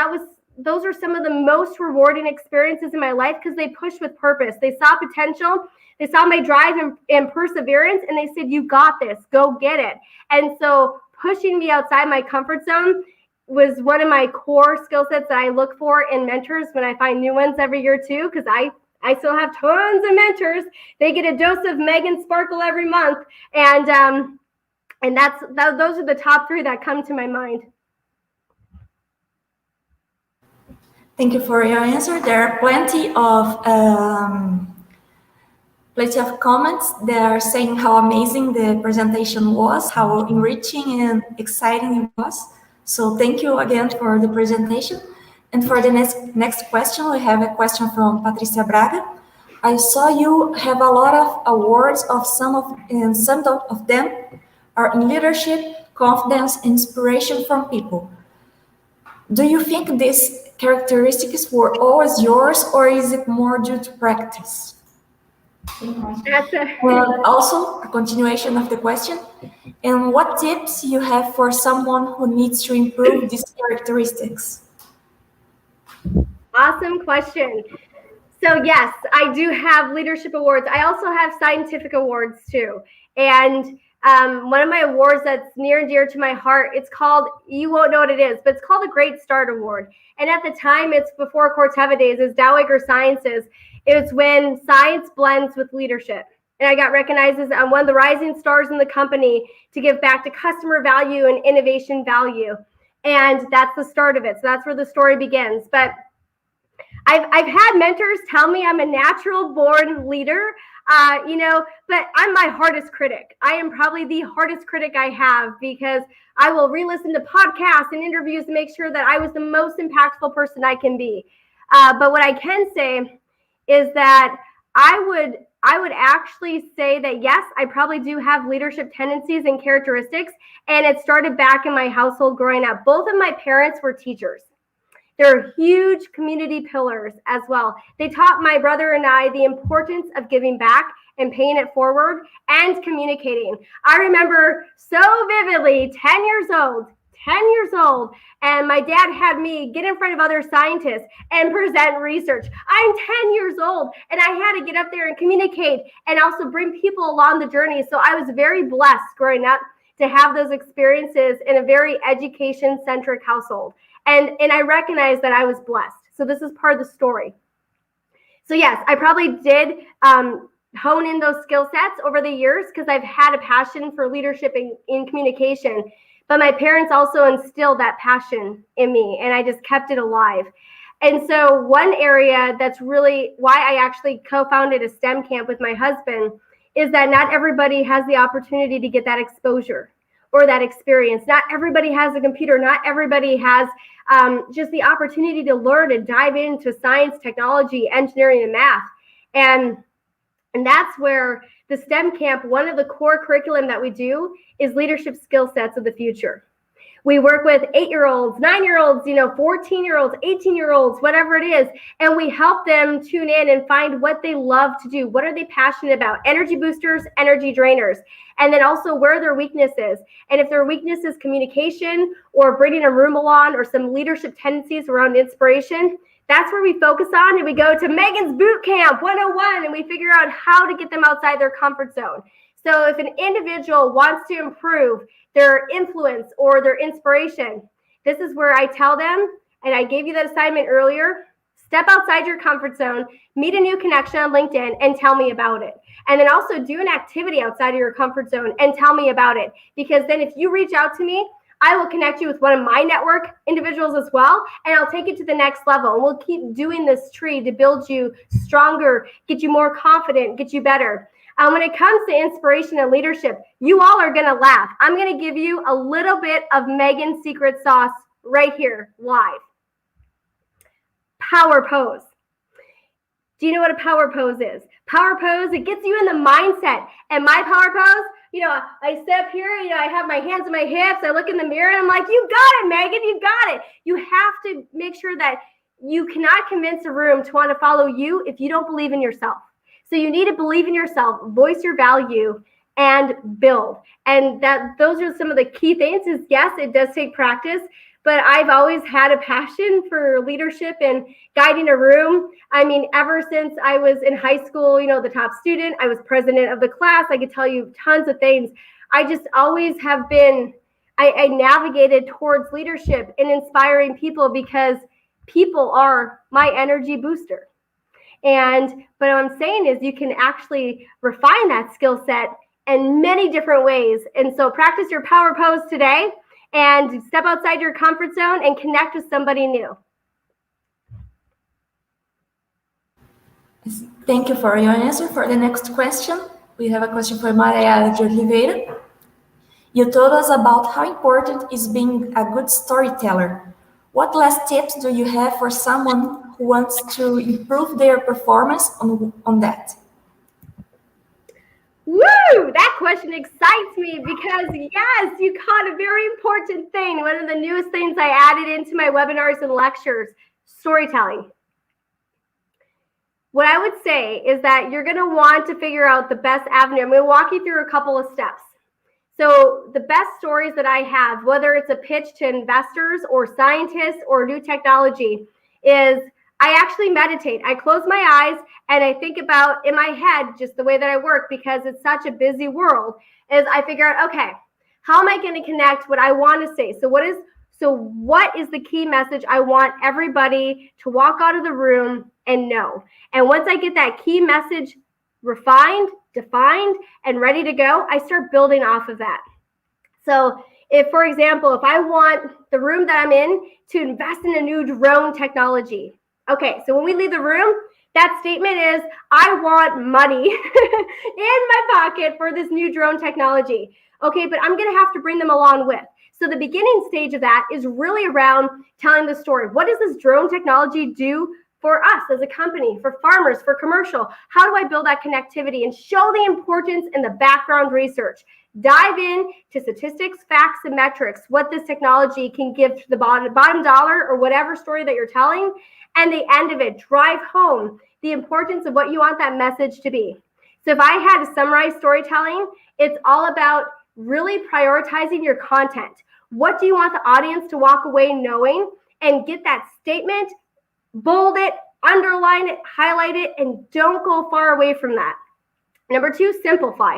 those are some of the most rewarding experiences in my life because they pushed with purpose. They saw potential. They saw my drive and perseverance, and they said, you got this, go get it. And so pushing me outside my comfort zone was one of my core skill sets that I look for in mentors when I find new ones every year too, because I still have tons of mentors. They get a dose of Megan Sparkle every month. And those are the top three that come to my mind. Thank you for your answer. There are plenty of comments that are saying how amazing the presentation was, how enriching and exciting it was. So thank you again for the presentation. And for the next question, we have a question from Patricia Braga. I saw you have a lot of awards, some of them are in leadership, confidence, and inspiration from people. Do you think these characteristics were always yours, or is it more due to practice? And also, a continuation of the question, and what tips you have for someone who needs to improve these characteristics? Awesome question. So yes, I do have leadership awards. I also have scientific awards too. And one of my awards that's near and dear to my heart, it's called, you won't know what it is, but it's called the Great Start Award. And at the time, it's before Corteva days, it's Agriscience. It's when science blends with leadership. And I got recognized as one of the rising stars in the company to give back to customer value and innovation value. And that's the start of it. So that's where the story begins. But I've had mentors tell me I'm a natural born leader, but I'm my hardest critic. I am probably the hardest critic I have, because I will re-listen to podcasts and interviews to make sure that I was the most impactful person I can be. But what I can say is that I would actually say that, yes, I probably do have leadership tendencies and characteristics, and it started back in my household growing up. Both of my parents were teachers. They're huge community pillars as well. They taught my brother and I the importance of giving back and paying it forward and communicating. I remember so vividly, 10 years old, and my dad had me get in front of other scientists and present research. I'm 10 years old, and I had to get up there and communicate and also bring people along the journey. So I was very blessed growing up to have those experiences in a very education-centric household. And I recognize that I was blessed. So this is part of the story. So yes, I probably did hone in those skill sets over the years, because I've had a passion for leadership in communication. But my parents also instilled that passion in me, and I just kept it alive. And so one area that's really why I actually co-founded a STEM camp with my husband is that not everybody has the opportunity to get that exposure or that experience. Not everybody has a computer. Not everybody has just the opportunity to learn and dive into science, technology, engineering, and math. And that's where the STEM camp, one of the core curriculum that we do is leadership skill sets of the future. We work with 8-year-olds, 9-year-olds, 14-year-olds, 18-year-olds, whatever it is. And we help them tune in and find what they love to do. What are they passionate about? Energy boosters, energy drainers. And then also where are their weaknesses? And if their weakness is communication or bringing a room along or some leadership tendencies around inspiration, that's where we focus on. And we go to Megan's Boot Camp 101 and we figure out how to get them outside their comfort zone. So if an individual wants to improve their influence or their inspiration, this is where I tell them, and I gave you that assignment earlier, step outside your comfort zone, meet a new connection on LinkedIn, and tell me about it. And then also do an activity outside of your comfort zone and tell me about it. Because then if you reach out to me, I will connect you with one of my network individuals as well, and I'll take it to the next level. And we'll keep doing this tree to build you stronger, get you more confident, get you better. When it comes to inspiration and leadership, you all are going to laugh. I'm going to give you a little bit of Megan's secret sauce right here, live. Power pose. Do you know what a power pose is? Power pose, it gets you in the mindset. And my power pose, I step here, I have my hands on my hips, I look in the mirror, and I'm like, you got it, Megan, you got it. You have to make sure that you cannot convince a room to want to follow you if you don't believe in yourself. So you need to believe in yourself, voice your value, and build. And those are some of the key things is, yes, it does take practice, but I've always had a passion for leadership and guiding a room. I mean, ever since I was in high school, the top student, I was president of the class. I could tell you tons of things. I just always have been, I navigated towards leadership and inspiring people because people are my energy booster. But what I'm saying is you can actually refine that skill set in many different ways. And so practice your power pose today and step outside your comfort zone and connect with somebody new. Thank you for your answer. For the next question, we have a question for Maria de Oliveira. You told us about how important is being a good storyteller. What last tips do you have for someone who wants to improve their performance on that? Woo! That question excites me because, yes, you caught a very important thing. One of the newest things I added into my webinars and lectures, storytelling. What I would say is that you're going to want to figure out the best avenue. I'm going to walk you through a couple of steps. So the best stories that I have, whether it's a pitch to investors or scientists or new technology, is I actually meditate. I close my eyes and I think about in my head just the way that I work because it's such a busy world is I figure out, okay, how am I going to connect what I want to say? So what is the key message I want everybody to walk out of the room and know? And once I get that key message refined, defined, and ready to go, I start building off of that. So if, for example, if I want the room that I'm in to invest in a new drone technology, Okay, so when we leave the room, that statement is, I want money in my pocket for this new drone technology. Okay, but I'm gonna have to bring them along with. So the beginning stage of that is really around telling the story. What does this drone technology do for us as a company, for farmers, for commercial? How do I build that connectivity and show the importance in the background research? Dive in to statistics, facts, and metrics, what this technology can give to the bottom dollar or whatever story that you're telling. And the end of it, drive home the importance of what you want that message to be. So if I had to summarize storytelling, it's all about really prioritizing your content. What do you want the audience to walk away knowing? And get that statement, bold it, underline it, highlight it, and don't go far away from that. Number 2, simplify.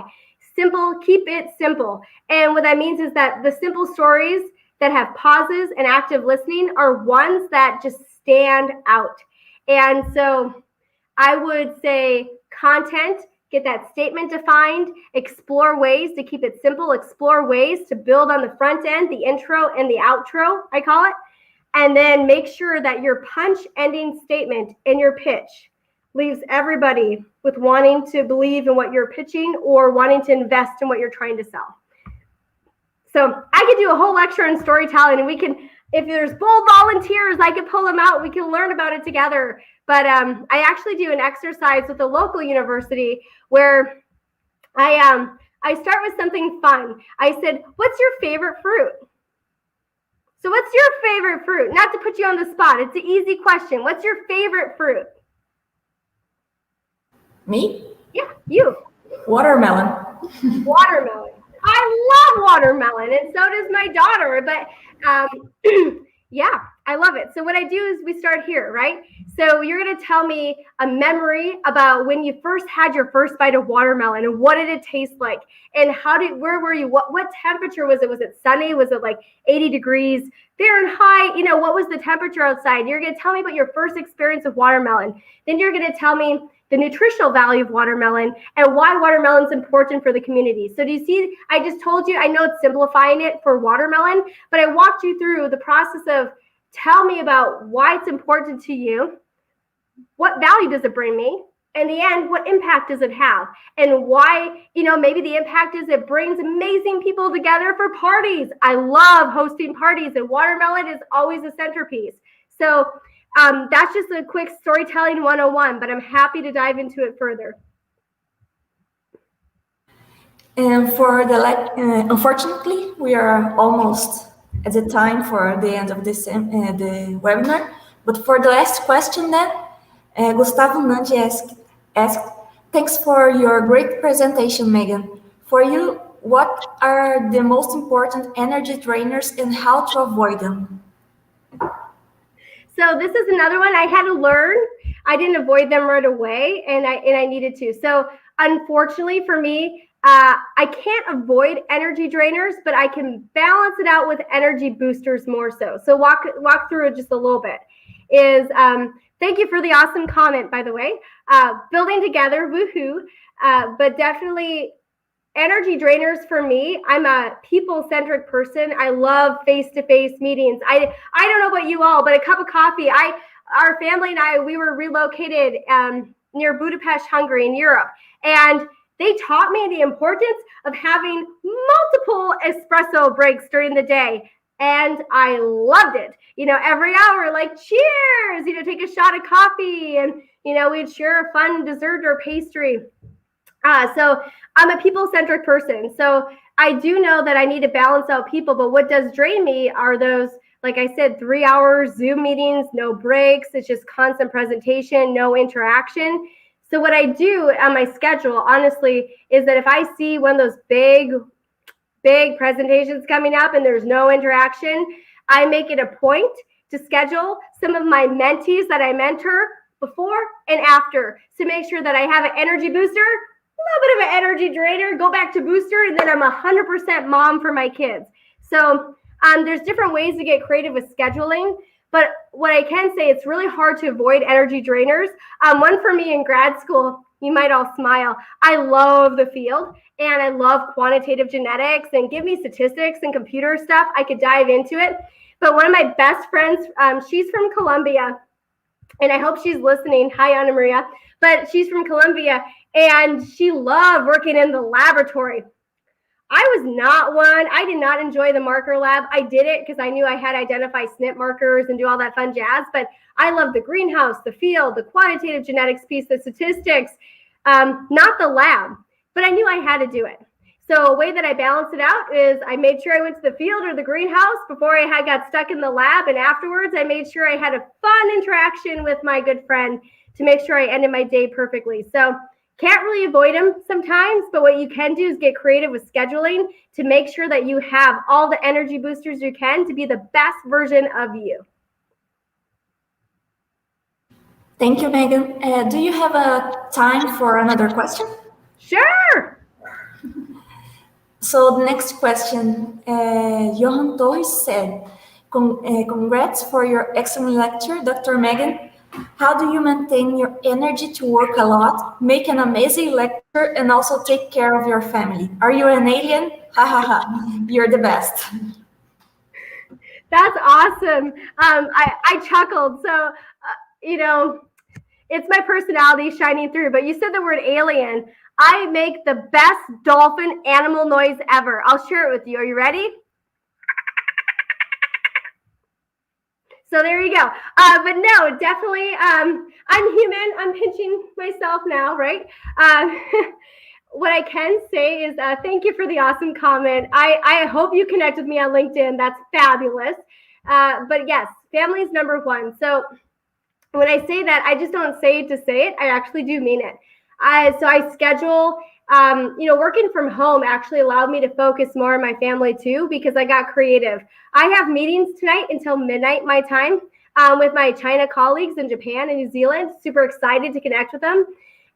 Simple, keep it simple. And what that means is that the simple stories that have pauses and active listening are ones that just stand out. And so I would say content, get that statement defined, explore ways to keep it simple, explore ways to build on the front end, the intro and the outro, I call it. And then make sure that your punch ending statement in your pitch leaves everybody with wanting to believe in what you're pitching or wanting to invest in what you're trying to sell. So I could do a whole lecture on storytelling, and we can, if there's bold volunteers, I could pull them out. We can learn about it together. But I actually do an exercise with a local university where I start with something fun. I said, what's your favorite fruit? So what's your favorite fruit? Not to put you on the spot. It's an easy question. What's your favorite fruit? Me? Yeah, you. Watermelon. Watermelon. I love watermelon, and so does my daughter. But yeah, I love it. So what I do is we start here, right? So you're going to tell me a memory about when you first had your first bite of watermelon and what did it taste like? And where were you? What temperature was it? Was it sunny? Was it like 80 degrees Fahrenheit? You know, what was the temperature outside? You're going to tell me about your first experience with watermelon. Then you're going to tell me the nutritional value of watermelon and why watermelon is important for the community. So do you see, I just told you, I know it's simplifying it for watermelon, but I walked you through the process of tell me about why it's important to you, what value does it bring me, in the end, what impact does it have, and why, you know, maybe the impact is it brings amazing people together for parties. I love hosting parties, and watermelon is always a centerpiece. So that's just a quick storytelling 101, but I'm happy to dive into it further. And for the unfortunately, we are almost at the time for the end of this the webinar. But for the last question, then Gustavo Nandi asked, "Thanks for your great presentation, Megan. For you, what are the most important energy drainers and how to avoid them?" So this is another one I had to learn. I didn't avoid them right away, and I needed to. So unfortunately for me, I can't avoid energy drainers, but I can balance it out with energy boosters more so. So walk through it just a little bit. Thank you for the awesome comment, by the way. Building together, woohoo! But definitely energy drainers for me. I'm a people-centric person. I love face-to-face meetings. I don't know about you all, but a cup of coffee. Our family and I, we were relocated near Budapest, Hungary in Europe. And they taught me the importance of having multiple espresso breaks during the day. And I loved it. You know, every hour, like, cheers, you know, take a shot of coffee and, you know, we'd share a fun dessert or pastry. So I'm a people-centric person. So I do know that I need to balance out people, but what does drain me are those, like I said, 3 hours Zoom meetings, no breaks. It's just constant presentation, no interaction. So what I do on my schedule, honestly, is that if I see one of those big presentations coming up and there's no interaction, I make it a point to schedule some of my mentees that I mentor before and after to make sure that I have an energy booster, a little bit of an energy drainer, go back to booster, and then I'm 100% mom for my kids. So there's different ways to get creative with scheduling. But what I can say, it's really hard to avoid energy drainers. One for me in grad school, you might all smile. I love the field and I love quantitative genetics, and give me statistics and computer stuff. I could dive into it. But one of my best friends, she's from Colombia, and I hope she's listening. Hi, Ana Maria. But she's from Colombia, and she loved working in the laboratory. I was not one. I did not enjoy the marker lab. I did it because I knew I had to identify SNP markers and do all that fun jazz. But I love the greenhouse, the field, the quantitative genetics piece, the statistics, not the lab. But I knew I had to do it. So a way that I balanced it out is I made sure I went to the field or the greenhouse before I got stuck in the lab. And afterwards, I made sure I had a fun interaction with my good friend to make sure I ended my day perfectly. So can't really avoid them sometimes, but what you can do is get creative with scheduling to make sure that you have all the energy boosters you can to be the best version of you. Thank you, Megan. Do you have a time for another question? Sure. So the next question, Johan Torres said, congrats for your excellent lecture, Dr. Megan. How do you maintain your energy to work a lot, make an amazing lecture, and also take care of your family? Are you an alien? Ha ha ha, you're the best. That's awesome. I chuckled. So, it's my personality shining through, but you said the word alien. I make the best dolphin animal noise ever. I'll share it with you. Are you ready? So there you go. But no, definitely, I'm human. I'm pinching myself now, right? What I can say is thank you for the awesome comment. I hope you connect with me on LinkedIn. That's fabulous. But yes, family is number one. So when I say that, I just don't say it to say it. I actually do mean it. So I schedule, working from home actually allowed me to focus more on my family too, because I got creative. I have meetings tonight until midnight my time with my China colleagues in Japan and New Zealand. Super excited to connect with them.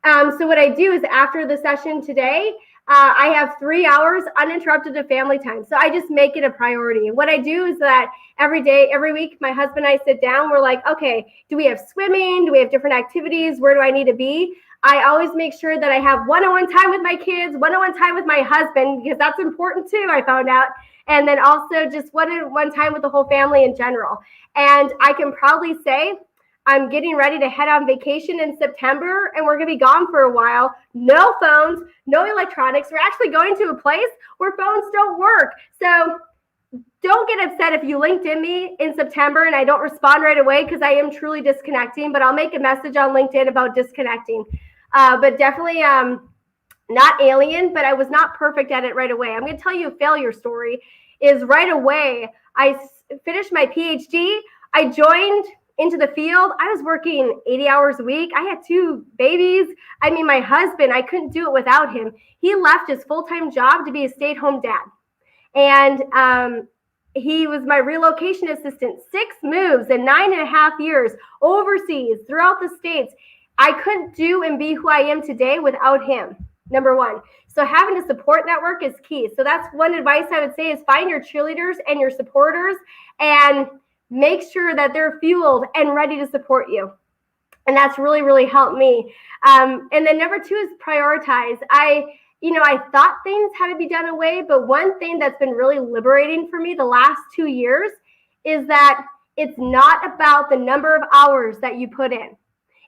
So what I do is after the session today, I have 3 hours uninterrupted of family time. So I just make it a priority. And what I do is that every day, every week, my husband and I sit down. We're like, okay, do we have swimming? Do we have different activities? Where do I need to be? I always make sure that I have one-on-one time with my kids, one-on-one time with my husband, because that's important too, I found out. And then also just one-on-one time with the whole family in general. And I can proudly say I'm getting ready to head on vacation in September, and we're going to be gone for a while. No phones, no electronics. We're actually going to a place where phones don't work. So don't get upset if you LinkedIn me in September and I don't respond right away, because I am truly disconnecting, but I'll make a message on LinkedIn about disconnecting. But definitely not alien, but I was not perfect at it right away. I'm going to tell you a failure story is right away. I finished my PhD. I joined into the field. I was working 80 hours a week. I had 2 babies. I mean, my husband, I couldn't do it without him. He left his full-time job to be a stay-at-home dad. And he was my relocation assistant, 6 moves in 9.5 years overseas throughout the States. I couldn't do and be who I am today without him, number one. So having a support network is key. So that's one advice I would say is find your cheerleaders and your supporters and make sure that they're fueled and ready to support you. And that's really, really helped me. And then number 2 is prioritize. I thought things had to be done away, but one thing that's been really liberating for me the last 2 years is that it's not about the number of hours that you put in.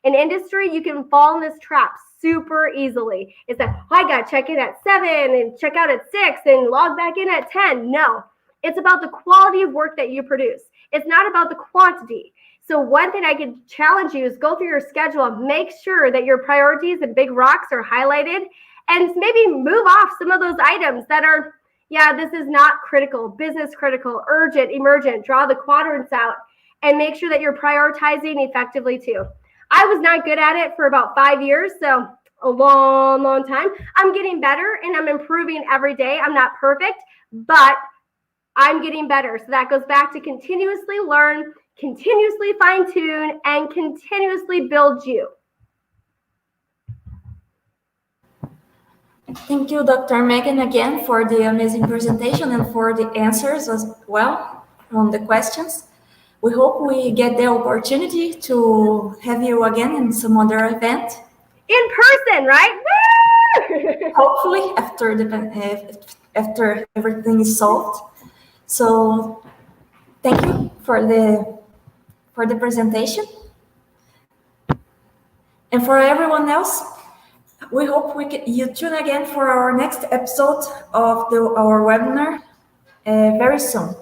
In industry, you can fall in this trap super easily. It's that, I got to check in at 7 and check out at 6 and log back in at 10. No, it's about the quality of work that you produce. It's not about the quantity. So one thing I can challenge you is go through your schedule, make sure that your priorities and big rocks are highlighted, and maybe move off some of those items that are, this is not critical, business critical, urgent, emergent. Draw the quadrants out and make sure that you're prioritizing effectively too. I was not good at it for about 5 years, so a long, long time. I'm getting better and I'm improving every day. I'm not perfect, but I'm getting better. So that goes back to continuously learn, continuously fine-tune, and continuously build you. Thank you, Dr. Megan, again for the amazing presentation and for the answers as well on the questions. We hope we get the opportunity to have you again in some other event. In person, right? Woo! Hopefully, after everything is solved. So, thank you for the presentation. And for everyone else, we hope you tune again for our next episode of our webinar very soon.